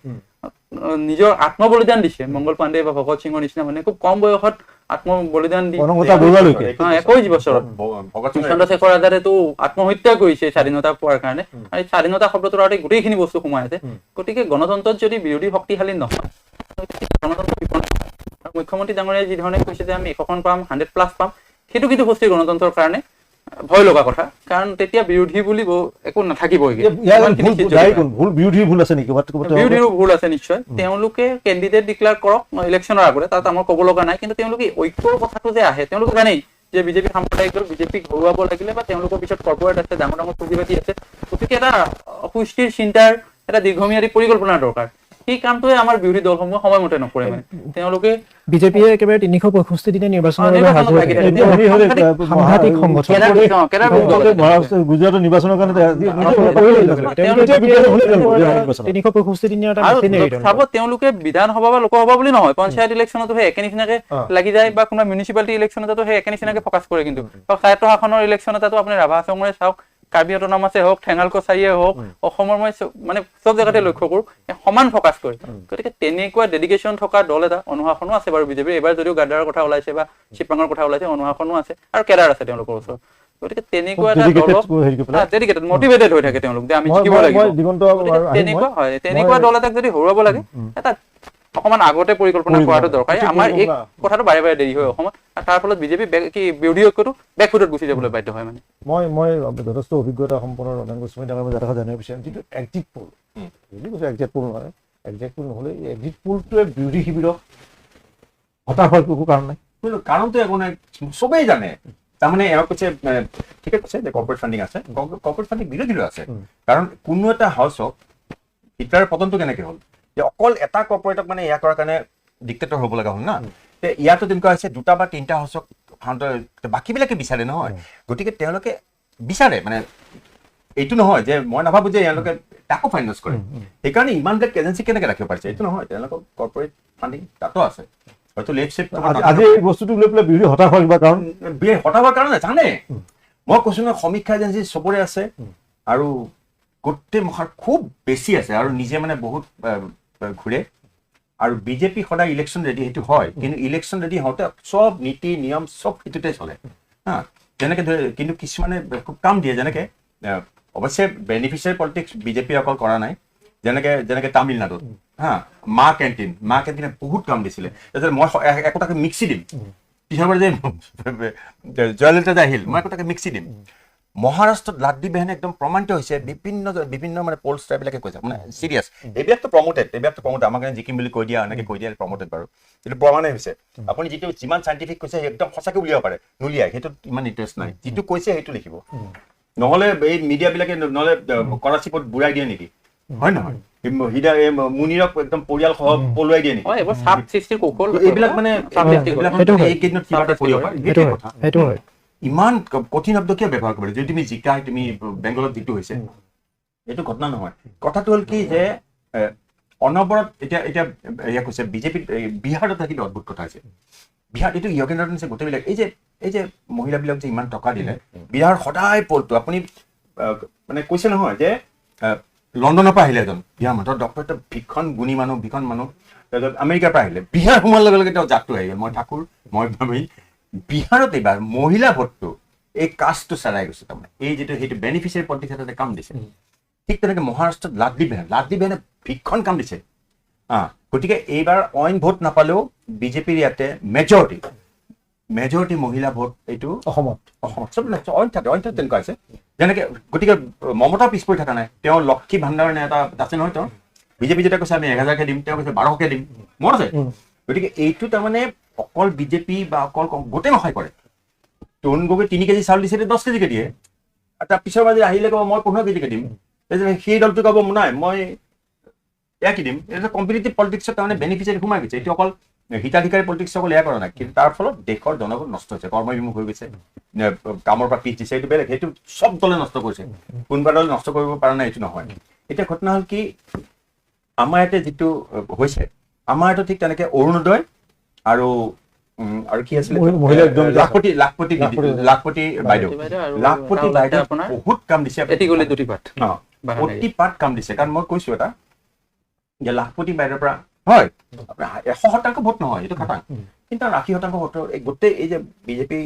নিজৰ আত্মবলিদান দিছে মংগল পাণ্ডে বা ভগত সিঙৰ নিচিনা মানে খুব কম বয়সত আত্মবলিদান দি 21 বছৰত চন্দ্ৰশেখৰ আজাদেতো আত্মহত্যা কৰিছে স্বাধীনতা পোৱাৰ কাৰণে আৰু স্বাধীনতা শব্দটোৰ অৰ্থে গোটেইখিনি বস্তু সোমাই আছে গতিকে গণতন্ত্ৰত যদি বিৰোধী শক্তিশালী নহয় গণতন্ত্ৰ বিপন্ন আৰু মুখ্যমন্ত্ৰী ডাঙৰীয়াই যি ধৰণে কৈছে যে আমি 100খন পাম 100+ পাম সেইটো কিন্তু সুস্থিৰ গণতন্ত্ৰৰ কাৰণে ভয় লগা কথা কাৰণ তেতিয়া বিৰোধী বুলি একো নাথাকিবই বিৰোধীৰ ভুল আছে নেকি বিৰোধীৰো ভুল আছে নিশ্চয় তেওঁলোকে কেণ্ডিডেট ডিক্লেয়াৰ কৰক ইলেকশ্যনৰ আগতে তাত আমাৰ ক'ব লগা নাই কিন্তু তেওঁলোকে ঐক্যৰ কথাটো যে আহে তেওঁলোকে জানেই যে বিজেপি সাম্প্ৰদায়িক দল বিজেপিক ঘৰুৱাব লাগিলে বা তেওঁলোকৰ পিছত কৰ্পৰেট আছে ডাঙৰ ডাঙৰ পুঁজিবাদী আছে গতিকে এটা সুস্থিৰ চিন্তাৰ এটা দীৰ্ঘম্যাদী পৰিকল্পনাৰ দৰকাৰ সেই কামটোৱে আমাৰ বিৰোধী দলসমূহে সময়মতে নকৰে মানে তেওঁলোকে বিজেপিয়ে একেবাৰে 365 দিনে নিৰ্বাচনৰ গুজৰাটৰ নিৰ্বাচনৰ কাৰণে তেওঁলোকে বিধানসভা বা লোকসভা বুলি নহয় পঞ্চায়ত ইলেকশ্যনতো সেই একে নিচিনাকে লাগি যায় বা কোনোবা মিউনিচিপালিটি ইলেকশ্যনতো সেই একে নিচিনাকে ফকাচ কৰে কিন্তু স্বায়ত্ত শাসনৰ ইলেকশ্যন এটাতো আপুনি ৰাভা হাছঙৰে চাওক কাৰ্বি অট'নমাছে হওক ঠেঙাল কছাৰীয়ে হওক অসমৰ মই মানে চব জেগাতে লক্ষ্য কৰোঁ সমান ফকাচ কৰে গতিকে তেনেকুৱা ডেডিকেশ্যন থকা দল এটা অনুশাসনো আছে বাৰু বিজেপিৰ এইবাৰ যদিও গাদ্দাৰৰ কথা ওলাইছে বা চিপাঙৰ কথা ওলাইছে অনুশাসনো আছে আৰু কেডাৰ আছে তেওঁলোকৰ ওচৰত গতিকে তেনেকুৱা এটা ডেডিকেটেড মটিভেটেড হৈ থাকে তেওঁলোক যে আমি জিকিব লাগিব তেনেকুৱা হয় তেনেকুৱা দল এটাক যদি হৰুৱাব লাগে এটা অকমান আগতে পৰিকল্পনা কৰাটো দৰকাৰী আমাৰ এই কথাটো বাৰে বাৰে দেৰি হয় অসমত আৰু তাৰ ফলত বিজেপি কি বিৰোধী ঐক্যটো বেকফুটত গুচি যাবলৈ বাধ্য হয় মানে মই যথেষ্ট অভিজ্ঞতা সম্পন্ন ৰঞ্জন গোস্বামী ডাঙৰ এটা কথা জানিব বিচাৰিম যিটো এক্সিট পোল এক্সিট পোল নহয় এক্সিট পোল নহ'লে এই এক্সিট পোলটোৱে বিৰোধী শিবিৰক হতাশ হোৱাৰ একো কাৰণ নাই কাৰণটো একো নাই চবেই জানে তাৰমানে এওঁ কৈছে ঠিকে কৈছে যে কৰ্পৰেট ফাণ্ডিং আছে কৰ্পৰেট ফাণ্ডিং বিৰোধীৰো আছে কাৰণ কোনো এটা হাউচক হিটলাৰৰ পতনটো কেনেকৈ হ'ল যে অকল এটা কৰ্পৰেটক মানে এয়া কৰাৰ কাৰণে ডিক্টেটৰ হ'ব লগা হ'ল না ইয়াতো তেনেকুৱা হৈছে 2টা বা 3টা হাউচক বাকীবিলাকে বিচাৰে নহয় গতিকে তেওঁলোকে বিচাৰে মানে এইটো নহয় যে মই নাভাবোঁ যে এওঁলোকে তাকো ফাইনেন্স কৰে সেইকাৰণে ইমানবিলাক এজেঞ্চি কেনেকৈ ৰাখিব পাৰিছে এইটো নহয় তেওঁলোকৰ কৰ্পৰেট ফাণ্ডিং তাতো আছে হয়তো লেফট চেফ আজি এই বস্তুটো লৈ পেলাই বিৰোধী হতাশ হয় কিবা কাৰণ হতাশৰ কাৰণে জানে মই কৈছো নহয় সমীক্ষা এজেঞ্চি চবৰে আছে আৰু গোটেই মহাৰ খুব বেছি আছে আৰু নিজে মানে বহুত ঘূৰে আৰু বিজেপি সদায় ইলেকশ্যন ৰেডি সেইটো হয় কিন্তু ইলেকশ্যন ৰেডি হওঁতে চব নীতি নিয়ম চব সেইটোতে চলে হা যেনেকে কিন্তু কিছুমানে খুব কাম দিয়ে যেনেকে অৱশ্যে বেনিফিচিয়াৰী পলিটিক্স বিজেপি অকল কৰা নাই যেনেকে তামিলনাডুত হা মা কেণ্টিনে বহুত কাম দিছিলে তাৰপিছত মই একোটাকে মিক্সি দিম পিছৰবাৰ যে জয়ললিতা যে আহিল মই একোটাকে মিক্সি দিম মহাৰাষ্ট্ৰত লাড্ডি বেহেনে একদম প্ৰমাণিত হৈছে বিভিন্ন মানে পলষ্টাৰবিলাকে কৈছে মানে চিৰিয়াছ এইবিলাকতো প্ৰমোটেড আমাৰ কাৰণে জিকিম বুলি কৈ দিয়া এনেকে কৈ দিয়া প্ৰমোটেড বাৰু এইটো প্ৰমাণে হৈছে আপুনি যিটো যিমান চাইণ্টিফিক কৈছে একদম সঁচাকৈ উলিয়াব পাৰে নুলিয়াই সেইটোত ইমান ইণ্টাৰেষ্ট নাই যিটো কৈছে সেইটো লিখিব নহ'লে এই মিডিয়াবিলাকে নহ'লে কৰাচিপত বুঢ়াই দিয়ে নেকি হয় নহয় মুনিৰক একদম পৰিয়াল সহ পলুৱাই দিয়ে নেকি এইবিলাক মানে এইকেইদিনত কিবা এটা কৰিব পাৰে সেইটো হয় ইমান কঠিন শব্দ কিয় ব্যৱহাৰ কৰিব যদি তুমি জিকাই তুমি বেংগলত যিটো হৈছে এইটো ঘটনা নহয় কথাটো হ'ল কি যে অনবৰত এতিয়া এয়া কৈছে বিজেপিত বিহাৰত এটা কিন্তু অদ্ভুত কথা হৈছে বিহাৰত এইটো য়োগেন্দ্ৰ নিছে গোটেইবিলাক এই যে মহিলাবিলাক যে ইমান টকা দিলে বিহাৰ সদায় পলটো আপুনি মানে কৈছে নহয় যে লণ্ডনৰ পৰা আহিলে এজন বিহাৰ মানুহ ডক্টৰ এটা ভীষণ গুণী মানুহ তাৰপিছত আমেৰিকাৰ পৰা আহিলে বিহাৰ সোমোৱাৰ লগে লগে তেওঁ জাতটো আহি গ'ল মই ঠাকুৰ মই ভাবি বিহাৰত এইবাৰ মহিলা ভোটটো এই কাষ্টটো চেৰাই গৈছে তাৰমানে এই যিটো সেইটো বেনিফিচিয়াৰী পলিটিক্স এটা কাম দিছে ঠিক তেনেকে মহাৰাষ্ট্ৰত লাড্ডি বেহেনে ভীষণ কাম দিছে গতিকে এইবাৰ অইন ভোট নাপালেও বিজেপিৰ ইয়াতে মেজৰিটি মহিলা ভোট এইটো অসমত চব অইন তেনেকুৱা আছে যেনেকে গতিকে মমতা পিছ পৰি থকা নাই তেওঁ লক্ষী ভাণ্ডাৰ নে এটা আছে নহয় তেওঁ বিজেপি যেতিয়া কৈছে আমি 1000কে দিম তেওঁ কৈছে 1200কে দিম মনত আছে গতিকে এইটো তাৰমানে অকল বিজেপি বা অকল গোটেই সহায় কৰে তৰুণ গগৈ 3 কেজি চাউল দিছে 10 কেজিকে দিয়ে তাৰ পিছৰ বাজি আহিলে ক'ব মই 15 কেজিকে দিম সেই দলটো ক'ব নাই মই এয়াকে দিম এটা কম্পিটিটিভ পলিটিক্সত তাৰমানে বেনিফিচিয়াৰী সোমাই গৈছে এইটো অকল হিতাধিকাৰী পলিটিক্স অকল এয়া কৰা নাই কিন্তু তাৰ ফলত দেশৰ জনগণ নষ্ট হৈছে কৰ্মবিমুখ হৈ গৈছে কামৰ পৰা পিছ দিছে এইটো বেলেগ সেইটো চব দলে নষ্ট কৰিছে কোনোবা দলে নষ্ট কৰিব পৰা নাই এইটো নহয় এতিয়া ঘটনা হ'ল কি আমাৰ ইয়াতে যিটো হৈছে আমাৰ ইয়াতে ঠিক তেনেকে অৰুণোদয় আৰু কি আছিলে লাখপতি বাইদেউ বহুত কাম দিছে অতিপাত কাম দিছে কাৰণ মই কৈছো এটা যে লাখপতি বাইদেউৰ পৰা হয় 100% ভোট নহয় এইটো খাটাং কিন্তু 80% ভোট গোটেই এই যে বিজেপি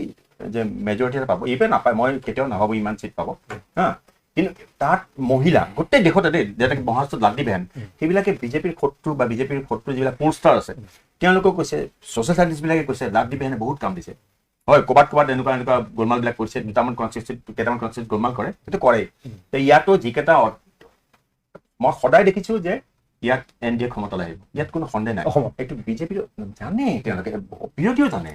যে মেজৰিটি এটা পাব এইবাৰ নাপায় মই কেতিয়াও নাভাবো ইমান চিট পাব হা কিন্তু তাত মহিলা গোটেই দেশতে যেনেকে মহাৰাষ্ট্ৰত লাড্ডি বেহেন সেইবিলাকে বিজেপিৰ শত্ৰু বা বিজেপিৰ শত্ৰু যিবিলাক পোষ্টাৰ আছে তেওঁলোকেও কৈছে ছ'চিয়েল চাৰ্ভিচবিলাকে কৈছে লাড্ডি বেহেনে বহুত কাম দিছে হয় ক'ৰবাত এনেকুৱা গোলমালবিলাক কৰিছে কেইটামান কনষ্টিটিউট গোলমাল কৰে সেইটো কৰেই ইয়াতো যিকেইটা মই সদায় দেখিছো যে ইয়াত NDA ক্ষমতালৈ আহিব ইয়াত কোনো সন্দেহ নাই এইটো বিজেপিৰ জানে তেওঁলোকে বিৰোধীও জানে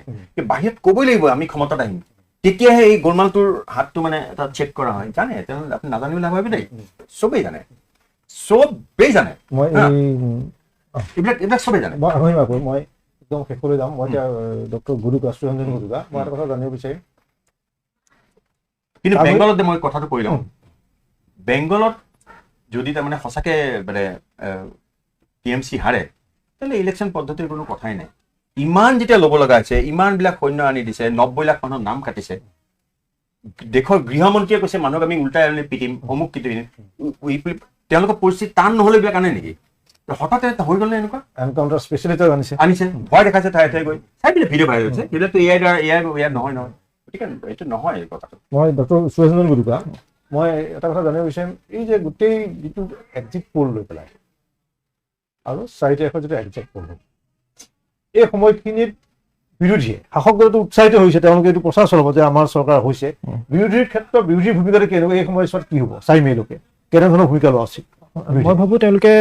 বাহিৰত ক'বই লাগিব আমি ক্ষমতাত আহিম তেতিয়াহে এই গোলমালটোৰ হাতটো মানে এটা চেক কৰা হয় জানে তেওঁলোকে আপুনি নাজানিবলৈ নাভাবে দেই চবেই জানে এইবিলাক চবেই জানে মই একদম শেষলৈ যাম মই এতিয়া ডক্টৰ গুৰুক ৰাষ্ট্ৰীয় গুৰুকা মই এটা কথা জানিব বিচাৰিম কিন্তু বেংগলত মই কথাটো কৈ লওঁ বেংগলত যদি তাৰমানে সঁচাকে মানে TMC হাৰে তাহলে ইলেকশ্যন পদ্ধতিৰ কোনো কথাই নাই ইমান যেতিয়া ল'ব লগা হৈছে ইমানবিলাক সৈন্য আনি দিছে 90 লাখ মানুহৰ নাম কাটিছে দেশৰ গৃহমন্ত্ৰীয়ে কৈছে মানুহক আমি উল্টাই আনি পিটিম অমুক কিটিম তেওঁলোকৰ পৰিস্থিতি টান নহ'লে এইবিলাক আনে নেকি হঠাৎ এটা হৈ গ'ল এনেকুৱা এনকাউণ্টাৰ স্পেচিয়েলিষ্টৰ আনিছে ভয় দেখাইছে ঠায়ে গৈ চাই পিনে ভিডিঅ' ভাইৰেল হৈছে এইবিলাকতো ইয়াৰ নহয় গতিকে এইটো নহয় এই কথাটো মই ডক্টৰ সুৰেশ গুৰুকা মই এটা কথা জানিব বিচাৰিম এই যে গোটেই যিটো এক্সিট পোল লৈ পেলাই আৰু 4 তাৰিখৰ যিটো এক্সিট পোল এই সময়খিনিত বিৰোধীয়ে শাসক দলটো উৎসাহিত হৈছে তেওঁলোকে এইটো প্ৰচাৰ চলাব যে আমাৰ চৰকাৰ হৈছে বিৰোধীৰ ক্ষেত্ৰত বিৰোধীৰ ভূমিকাটো কেনেকুৱা এই সময়ছোৱাত কি হ'ব 4 মে'লৈকে কেনেধৰণৰ ভূমিকা লোৱা উচিত মই ভাবো তেওঁলোকে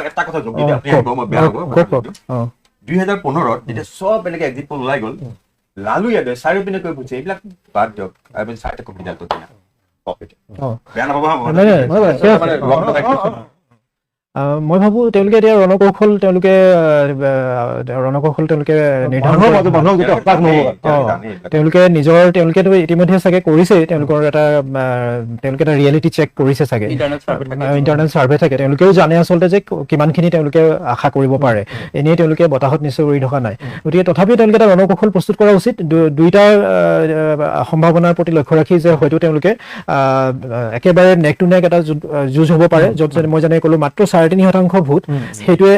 এটা কথা যোগ দিলে আপুনি আহিব মই বেয়া হ'ব 2015ত যেতিয়া চব এনেকে এক্সিট পোল ওলাই গ'ল লালু ইয়াদৱে চাৰিওপিনে কৈ বুজিছে এইবিলাক বাদ দিয়ক আমি চাইতে কপি দালটো বেয়া নাপাব মই ভাবোঁ তেওঁলোকে এতিয়া ৰণকৌশল তেওঁলোকে নিৰ্ধাৰণ মানুহৰ মাজত মানুহক যেতিয়া হতাশ নহ'ব তেওঁলোকেতো ইতিমধ্যে চাগে কৰিছে তেওঁলোকে এটা ৰিয়েলিটি চেক কৰিছে চাগে ইণ্টাৰনেল ছাৰ্ভে থাকে তেওঁলোকেও জানে আচলতে যে কিমানখিনি তেওঁলোকে আশা কৰিব পাৰে এনেই তেওঁলোকে বতাহত নিশ্চয় উৰি থকা নাই গতিকে তথাপিও তেওঁলোকে এটা ৰণকৌশল প্ৰস্তুত কৰা উচিত দুইটা সম্ভাৱনাৰ প্ৰতি লক্ষ্য ৰাখি যে হয়তো তেওঁলোকে একেবাৰে নেক টু নেক এটা যুঁজ হ'ব পাৰে য'ত মই যেনে ক'লো মাত্ৰ 3.5% ভোট সেইটোৱে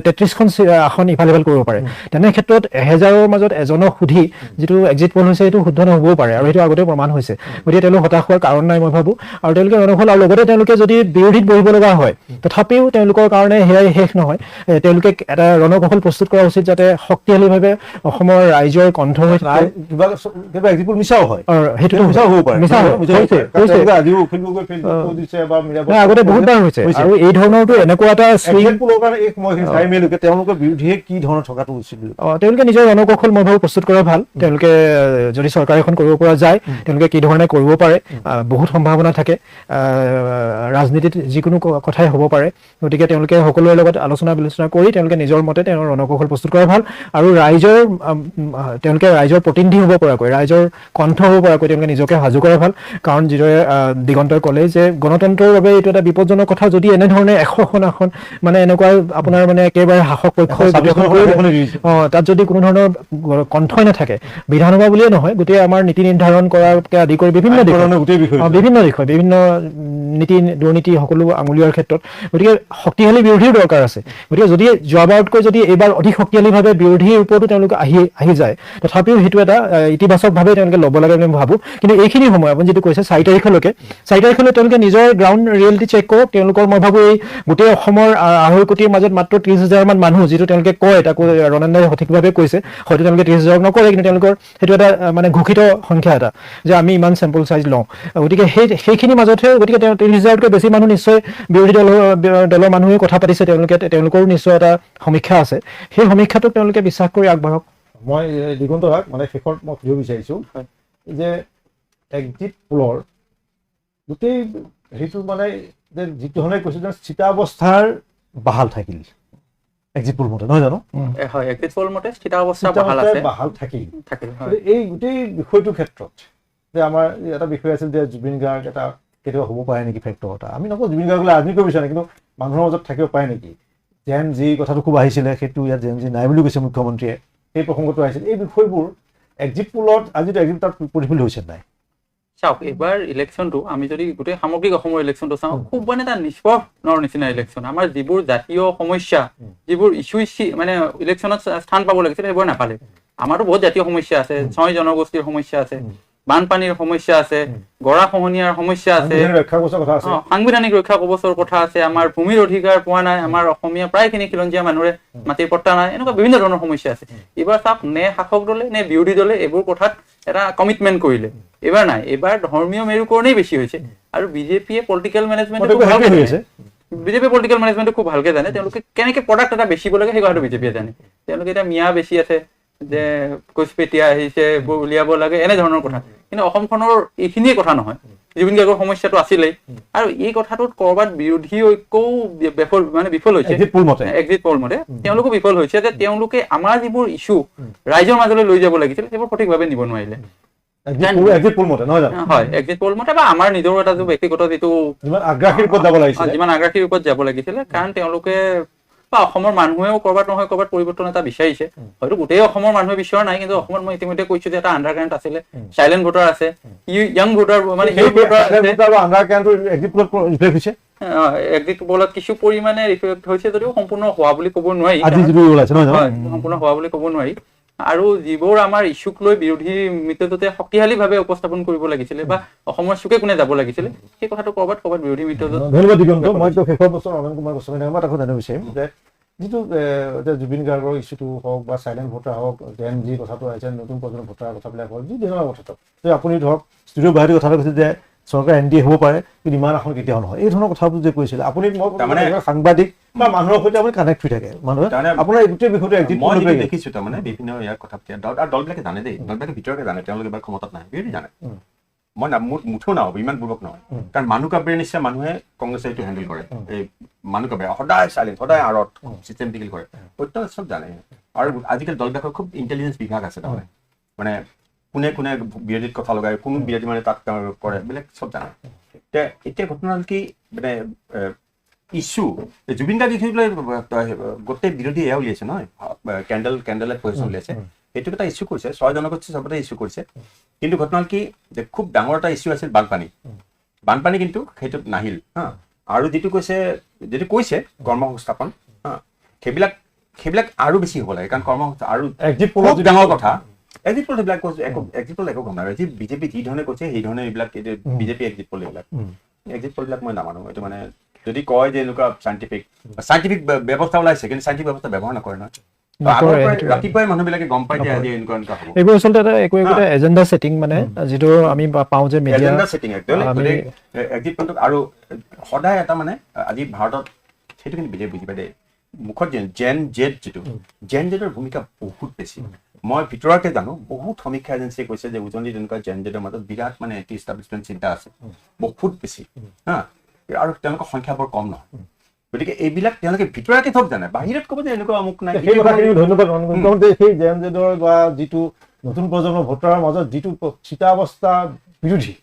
33খন আসন ইফাল সিফাল কৰিব পাৰে তেনে ক্ষেত্ৰত 1000ৰ মাজত এজনক সুধি যিটো এক্সিট পল হৈছে সেইটো শুদ্ধ নহ'বও পাৰে আৰু সেইটো আগতে প্ৰমাণ হৈছে গতিকে তেওঁলোক হতাশ হোৱাৰ কাৰণ নাই মই ভাবোঁ আৰু তেওঁলোকে ৰণকৌশল আৰু লগতে তেওঁলোকে যদি বিৰোধীত বহিব লগা হয় তথাপিও তেওঁলোকৰ কাৰণে সেয়াই শেষ নহয় তেওঁলোকে এটা ৰণকৌশল প্ৰস্তুত কৰা উচিত যাতে শক্তিশালীভাৱে অসমৰ ৰাইজৰ কণ্ঠ হৈ থাকে কিবা এক্সিট পল মিছাও হয় সেইটোতো মিছাও হ'ব পাৰে আজিও আগতে বহুতবাৰ হৈছে আৰু এই ধৰণৰটো এনেকুৱা এটা এক্সিট পলৰ কাৰণে এই সময়খিনি চাই মেলোকে তেওঁলোকৰ বিৰোধীয়ে কি ধৰণৰ থকাটো উচিত তেওঁলোকে নিজৰ ৰণকৌশল মই ভাবোঁ প্ৰস্তুত কৰা ভাল তেওঁলোকে যদি চৰকাৰ এখন কৰিব পৰা যায় তেওঁলোকে কি ধৰণে কৰিব পাৰে বহুত সম্ভাৱনা থাকে ৰাজনীতিত যিকোনো কথাই হ'ব পাৰে গতিকে তেওঁলোকে সকলোৰে লগত আলোচনা বিলোচনা কৰি তেওঁলোকে নিজৰ মতে তেওঁৰ ৰণকৌশল প্ৰস্তুত কৰা ভাল আৰু তেওঁলোকে ৰাইজৰ প্ৰতিনিধি হ'ব পৰাকৈ ৰাইজৰ কণ্ঠ হ'ব পৰাকৈ তেওঁলোকে নিজকে সাজু কৰা ভাল কাৰণ যিদৰে দিগন্তই ক'লে যে গণতন্ত্ৰৰ বাবে এইটো এটা বিপদজনক কথা যদি এনেধৰণে 100খন আসন মানে এনেকুৱা আপোনাৰ মানে একেবাৰে শাসক পক্ষই তাত যদি কোনো ধৰণৰ কণ্ঠই নাথাকে বিধানসভা বুলিয়ে নহয় গোটেই আমাৰ নীতি নিৰ্ধাৰণ কৰাকে আদি কৰি বিভিন্ন দিশত বিভিন্ন নীতি দুৰ্নীতি সকলো আঙুলিওৱাৰ ক্ষেত্ৰত গতিকে শক্তিশালী বিৰোধীৰ দৰকাৰ আছে গতিকে যদি যোৱাবাৰতকৈ যদি এইবাৰ অধিক শক্তিশালীভাৱে বিৰোধীৰ ওপৰতো তেওঁলোকে আহি যায় তথাপিও সেইটো এটা ইতিবাচকভাৱে তেওঁলোকে ল'ব লাগে বুলি মই ভাবোঁ কিন্তু এইখিনি সময় আপুনি যিটো কৈছে 4 তাৰিখলৈকে তেওঁলোকে নিজৰ গ্ৰাউণ্ড ৰিয়েলিটি চেক কৰক তেওঁলোকৰ মই ভাবোঁ এই গোটেই অসমৰ 2.5 কোটিৰ মাজত মাত্ৰ 30,000 মান মানুহ যিটো তেওঁলোকে কয় তাকো ৰণেন্দ্ৰই সঠিকভাৱে কৈছে হয়তো তেওঁলোকে 30,000 নকৰে কিন্তু তেওঁলোকৰ সেইটো এটা মানে ঘোষিত সংখ্যা এটা যে আমি ইমান চেম্পল চাইজ লওঁ গতিকে সেইখিনি মাজতহে গতিকে 30,000তকৈ বেছি মানুহ নিশ্চয় বিৰোধী দলৰ মানুহে কথা পাতিছে তেওঁলোকৰো নিশ্চয় এটা সমীক্ষা আছে সেই সমীক্ষাটোক তেওঁলোকে বিশ্বাস কৰি আগবাঢ়ক মই দিগন্ত দাক মানে শেষত মই সুধিব বিচাৰিছোঁ যে এক্সিট পলৰ গোটেই সেইটো মানে যে যিটো ধৰণে কৈছে যে স্থিতাৱস্থাৰ বাহাল থাকিল এক্সিট পল মতে নহয় জানো হয় এক্সিট পল মতে স্থিতাৱস্থা বাহাল থাকিল এই গোটেই বিষয়টোৰ ক্ষেত্ৰত যে আমাৰ এটা বিষয় আছিল যে জুবিন গাৰ্গ এটা কেতিয়াবা হ'ব পাৰে নেকি ফেক্টৰ এটা আমি নকওঁ জুবিন গাৰ্গলৈ ৰাজনীতি কৰিব বিচাৰে কিন্তু মানুহৰ মাজত থাকিব পাৰে নেকি জেন জি কথাটো খুব আহিছিলে সেইটো ইয়াত জেন জি নাই বুলি কৈছে মুখ্যমন্ত্ৰীয়ে সেই প্ৰসংগটো আহিছিল এই বিষয়বোৰ এক্সিট পলত আজিতো এক্সিট তাত প্ৰতিফলিত হৈছে নাই চাওক এইবাৰ ইলেকশ্যনটো আমি যদি গোটেই সামগ্ৰিক অসমৰ ইলেকশ্যনটো চাওঁ খুব মানে এটা নিষ্পক্ষৰ নিচিনা ইলেকশ্যন আমাৰ যিবোৰ জাতীয় সমস্যা যিবোৰ ইছ্যু মানে ইলেকশ্যনত স্থান পাব লাগিছিল সেইবোৰ নাপালে আমাৰতো বহুত জাতীয় সমস্যা আছে 6 জনগোষ্ঠীৰ সমস্যা আছে বানপানীৰ সমস্যা আছে গৰাখহনীয়াৰ সমস্যা আছে সাংবিধানিক ৰক্ষা কৱচৰ কথা আছে আমাৰ ভূমিৰ অধিকাৰ পোৱা নাই আমাৰ অসমীয়া প্ৰায়খিনি খিলঞ্জীয়া মানুহৰে মাটিৰ পট্টা নাই এনেকুৱা বিভিন্ন ধৰণৰ সমস্যা আছে এইবাৰ চাওক নে শাসক দলে নে বিৰোধী দলে এইবোৰ কথাত এটা কমিটমেণ্ট কৰিলে এইবাৰ নাই এইবাৰ ধৰ্মীয় মেৰুকৰণেই বেছি হৈছে আৰু বিজেপিয়ে পলিটিকেল মেনেজমেণ্টটো খুব ভালকে জানে তেওঁলোকে কেনেকে প্ৰডাক্ট এটা বেচিব লাগে সেই কথাটো বিজেপিয়ে জানে তেওঁলোকে এতিয়া মিয়া বেছি আছে যে কুচপেটীয়া আহিছে উলিয়াব লাগে এনে ধৰণৰ কথা কিন্তু অসমখনৰ এইখিনিয়ে কথা নহয় জুবিন গাৰ্গৰ সমস্যাটো আছিলেই আৰু এই কথাটোত কৰবাত বিৰোধী ঐক্যও বিফল হৈছে এক্সিট পল মতে তেওঁলোকো বিফল হৈছে যে তেওঁলোকে আমাৰ যিবোৰ ইছ্যু ৰাইজৰ মাজলৈ লৈ যাব লাগিছিল সেইবোৰ সঠিকভাৱে নিব নোৱাৰিলে হয় এক্সিট পল মতে বা আমাৰ নিজৰ এটা ব্যক্তিগত যিটো যিমান আগ্ৰাসীৰ ওপৰত যাব লাগিছিলে কাৰণ তেওঁলোকে বা অসমৰ মানুহেও কৰবাত নহয় কৰবাত পৰিৱৰ্তন এটা বিচাৰিছে হয়তো গোটেই অসমৰ মানুহে বিচৰা নাই কিন্তু অসমত মই ইতিমধ্যে কৈছো যে এটা আণ্ডাৰকাৰেণ্ট আছিলে চাইলেণ্ট ভোটাৰ আছে ইয়াং ভোটাৰ মানে এক্সিট পলত কিছু পৰিমাণে ৰিফ্লেক্ট হৈছে যদিও সম্পূৰ্ণ হোৱা বুলি ক'ব নোৱাৰি সম্পূৰ্ণ হোৱা বুলি ক'ব নোৱাৰি আৰু যিবোৰ আমাৰ ইছ্যুক লৈ বিৰোধী মিত্ৰজোঁটে শক্তিশালীভাৱে উপস্থাপন কৰিব লাগিছিলে বা অসমৰ চুকে কোনে যাব লাগিছিলে সেই কথাটো কৰবাত বিৰোধী মিত্ৰজোঁট ধন্যবাদ দিগন্ত মই শেষৰ বছৰ অনন্ত কুমাৰ গোস্বামী মই তাকো জানিব বিচাৰিম যে যিটো জুবিন গাৰ্গৰ ইছ্যুটো হওক বা চাইলেণ্ট ভোটাৰ হওক জেন জি কথাটো আহিছে নতুন প্ৰজন্মৰ ভোটাৰৰ কথাবিলাক হওক যি ধৰণৰ কথাটো যে আপুনি ধৰক ষ্টুডিঅ' বাহিৰৰ কথাটো কৈছে যে চৰকাৰ NDA হ'ব পাৰে কিন্তু ইমান আসন কেতিয়াও নহয় এই ধৰণৰ কথাবোৰ যে কৈছিলে আপুনি মই সাংবাদিক বা মানুহৰ সৈতে আপুনি কানেক্ট হৈ থাকে মানুহে আপোনাৰ এই গোটেই বিষয়টো দেখিছো তাৰমানে বিভিন্ন ইয়াৰ কথা আৰু দলবিলাকে জানে দেই দলবিলাকে ভিতৰতে জানে তেওঁলোকে এবাৰ ক্ষমতাত নাই বিৰোধী জানে মই মুঠো নহ'ব, ইমান বুৰ্বক নহয়। কাৰণ মানুহ কাব্যৰ নিশ্চয় মানুহে কংগ্ৰেছে এইটো হেণ্ডেল কৰে। এই মানুহ কাব্যে সদায় চাইলেণ্ট, সদায় আঁৰত চিষ্টেমেটিকেলি কৰে, প্ৰত্যেক চব জানে। আৰু আজিকালি দলবিলাকৰ খুব ইণ্টেলিজেঞ্চ বিভাগ আছে তাৰমানে, মানে কোনে কোনে বিৰোধীত কথা লগায়, কোনো বিৰোধী মানে তাত কৰে, এইবিলাক চব জানে। এতিয়া ঘটনা হ'ল কি, মানে ইছ্যু জুবিন গাৰ্গ থৈ পেলাই গোটেই বিৰোধী এয়া উলিয়াইছে নহয়, কেণ্ডেল পজিশ্যন উলিয়াইছে, এইটোক এটা ইছ্যু কৰিছে, 6 জনগোষ্ঠী চবতে ইছ্যু কৰিছে। কিন্তু ঘটনা হ'ল কি, যে খুব ডাঙৰ এটা ইছ্যু আছিল বানপানী কিন্তু সেইটোত নাহিল হা। আৰু যিটো কৈছে কৰ্মসংস্থাপন হা, সেইবিলাক আৰু বেছি হ'ব লাগে, কাৰণ কৰ্মসংস্থাপন আৰু খুব ডাঙৰ কথা। এক্সিট পল সেইবিলাক কৈছে, এক্সিট পল একো গম নাই। বিজেপি যি ধৰণে কৈছে সেই ধৰণে এইবিলাক বিজেপি এক্সিট পল এক্সিট পলবিলাক মই নামানো। এইটো মানে যদি কয় যে এনেকুৱা চাইণ্টিফিক ব্যৱস্থা ওলাইছে, কিন্তু চাইণ্টিফিক ব্যৱস্থা ব্যৱহাৰ নকৰে নহয়। ৰাতিপুৱাই মানুহবিলাকে গম পাই যে আজি এনেকুৱা হ'ব। এইবোৰ আচলতে এটা এজেণ্ডা ছেটিং, মানে যিটো আমি পাওঁ যে মিডিয়া এজেণ্ডা ছেটিং এক্সিট পলটোক। আৰু সদায় এটা মানে আজি ভাৰতত সেইটো কিন্তু বিজেপি বুজি পায় দেই, মুখত জেন জেডৰ ভূমিকা বহুত বেছি। মই ভিতৰতে জানো, বহুত সমীক্ষা এজেঞ্চিয়ে কৈছে যে উজনিত তেনেকুৱা জেন জেডৰ মাজত বিৰাট মানে এণ্টি ইষ্টাব্লিছমেণ্ট চিন্তা আছে, বহুত বেছি হা। আৰু তেওঁলোকৰ সংখ্যা বৰ কম নহয়। গতিকে এইবিলাক তেওঁলোকে ভিতৰতে চব জানে, বাহিৰত ক'ব যে এনেকুৱা অমুক নাই। সেই কথাখিনি ধন্যবাদ। সেই জেন জেডৰ বা যিটো নতুন প্ৰজন্মৰ ভোটাৰৰ মাজত যিটো চিতাৱস্থা বিৰোধী,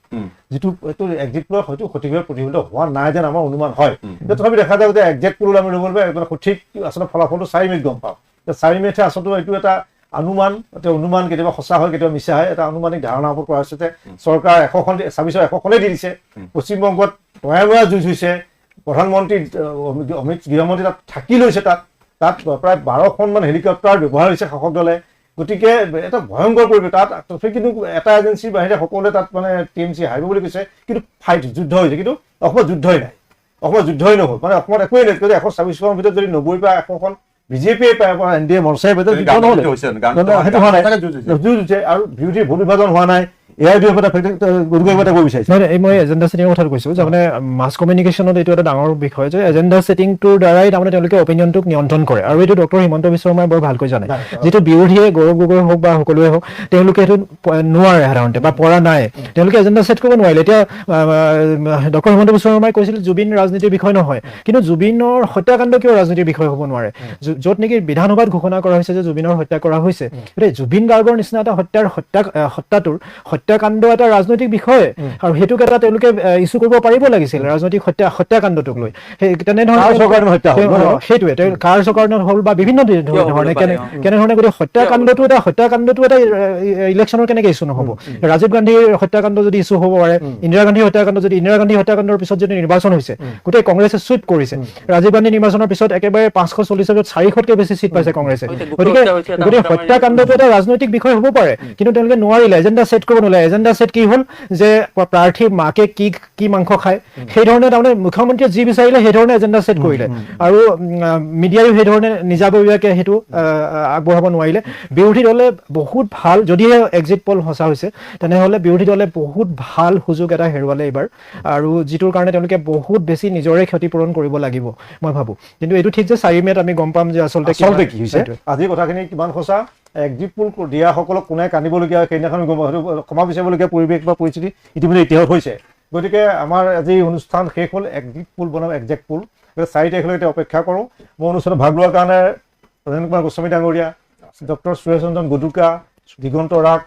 যিটো এইটো এক্সিট পোলৰ হয়তো সঠিকভাৱে প্ৰতিফলিত হোৱা নাই যেন আমাৰ অনুমান হয়। তথাপি দেখা যায় যে এক্সিট পোল আমি ল'ব লাগিব সঠিক আচলতে ফলাফলটো 4 মে'ত গম পাওঁ। 4 মে'তহে আচলতে এইটো এটা অনুমান কেতিয়াবা সঁচা হয়, কেতিয়াবা মিছা হয়, এটা আনুমানিক ধাৰণাৰ ওপৰত কৰা হৈছে যে চৰকাৰ 100খন 26ৰ দি দিছে। পশ্চিমবংগত তয়াময়া যুঁজ হৈছে, প্ৰধানমন্ত্ৰী গৃহমন্ত্ৰী তাত থাকি লৈছে, তাত প্ৰায় 12খনমান হেলিকপ্টাৰ ব্যৱহাৰ হৈছে শাসক দলে। গতিকে এটা ভয়ংকৰ পৰিৱেশ তাত। কিন্তু এটা এজেঞ্চিৰ বাহিৰে সকলোৱে তাত মানে TMC হাৰিব বুলি কৈছে, কিন্তু যুদ্ধ হৈছে। কিন্তু অসমত যুদ্ধই নাই, অসমত যুদ্ধই নহ'ল, মানে অসমত একোৱেই নাই। 126খনৰ ভিতৰত যদি 90 বা 100খন বিজেপিয়ে পায়, NDA মৰ্চাই পায়, সেইটো হোৱা নাই, যুঁজ হৈছে। আৰু বিৰোধীৰ ভোট বিভাজন হোৱা নাই। মই এজেণ্ডা ছেটিঙৰ কথা কৈছো যে মানে মাছ কমিউনিকেশ্যনত এইটো এটা ডাঙৰ বিষয় যে এজেণ্ডা ছেটিংটোৰ দ্বাৰাই তাৰমানে তেওঁলোকে অপিনিয়নটোক নিয়ন্ত্ৰণ কৰে। আৰু এইটো ডক্টৰ হিমন্ত বিশ্ব শৰ্মাই বৰ ভালকৈ জানে, যিটো বিৰোধীয়ে গৌৰৱ গগৈ হওক বা সকলোৱে হওক, তেওঁলোকে সেইটো নোৱাৰে সাধাৰণতে বা পৰা নাই, তেওঁলোকে এজেণ্ডা ছেট কৰিব নোৱাৰিলে। এতিয়া ডক্টৰ হিমন্ত বিশ্ব শৰ্মাই কৈছিল জুবিন ৰাজনীতিৰ বিষয় নহয়, কিন্তু জুবিনৰ হত্যাকাণ্ড কিয় ৰাজনীতিৰ বিষয় হ'ব নোৱাৰে? য'ত নেকি বিধানসভাত ঘোষণা কৰা হৈছে যে জুবিনৰ হত্যা কৰা হৈছে, গতিকে জুবিন গাৰ্গৰ নিচিনা এটা হত্যাটোৰ হত্যাকাণ্ড এটা ৰাজনৈতিক বিষয়, আৰু সেইটোক এটা তেওঁলোকে ইছ্যু কৰিব পাৰিব লাগিছিল, ৰাজনৈতিক হত্যাকাণ্ডটোক লৈ। তেনেধৰণে সেইটোৱে কাৰ চৰকাৰণত হ'ল বা বিভিন্ন ধৰণে কেনেধৰণে গতিকে হত্যাকাণ্ডটো এটা ইলেকশ্যনৰ কেনেকৈ ইছ্যু নহ'ব? ৰাজীৱ গান্ধীৰ হত্যাকাণ্ড যদি ইছ্যু হ'ব পাৰে, ইন্দিৰা গান্ধীৰ হত্যাকাণ্ডৰ পিছত যদি নিৰ্বাচন হৈছে, গোটেই কংগ্ৰেছে চুইপ কৰিছে। ৰাজীৱ গান্ধী নিৰ্বাচনৰ পিছত একেবাৰে 540ত 400তকৈ বেছি চিট পাইছে কংগ্ৰেছে। গতিকে হত্যাকাণ্ডটো এটা ৰাজনৈতিক বিষয় হ'ব পাৰে, কিন্তু তেওঁলোকে নোৱাৰিলে, এজেণ্ডা ছেট কৰিব নোৱাৰিলে। এজেণ্ডা ছেট কি হ'ল যে প্ৰাৰ্থীৰ মাকে কি মাংস খায়, সেই ধৰণে তাৰমানে মুখ্যমন্ত্ৰীয়ে যি বিচাৰিলে সেই ধৰণে এজেণ্ডা ছেট কৰিলে, আৰু মিডিয়ায়ো সেই ধৰণে নিজাববীয়াকৈ সেইটো আগবঢ়াব নোৱাৰিলে। বিৰোধী দলে বহুত ভাল, যদিহে এক্সিট পল সঁচা হৈছে, তেনেহ'লে বিৰোধী দলে বহুত ভাল সুযোগ এটা হেৰুৱালে এইবাৰ, আৰু যিটোৰ কাৰণে তেওঁলোকে বহুত বেছি নিজৰে ক্ষতিপূৰণ কৰিব লাগিব মই ভাবোঁ। কিন্তু এইটো ঠিক যে 4 মে'ত আমি গম পাম যে আচলতে কি হৈছে। আজি কথাখিনি কিমান সঁচা, এক্সিট পোল দিয়াসকলক কোনে কান্দিবলগীয়া হয় সেইদিনাখন ক্ষমা বিচাৰিবলগীয়া পৰিৱেশ বা পৰিস্থিতি ইতিমধ্যে ইতিহাস হৈছে। গতিকে আমাৰ আজি অনুষ্ঠান শেষ হ'ল। এক্সিট পোল বনাম একজেক্ট পোল, 4 তাৰিখলৈকে অপেক্ষা কৰোঁ। মোৰ অনুষ্ঠানত ভাগ লোৱাৰ কাৰণে প্ৰধান কুমাৰ গোস্বামী ডাঙৰীয়া, ডক্টৰ সুৰেশ ৰঞ্জন গডুকা, দিগন্ত ৰাগ,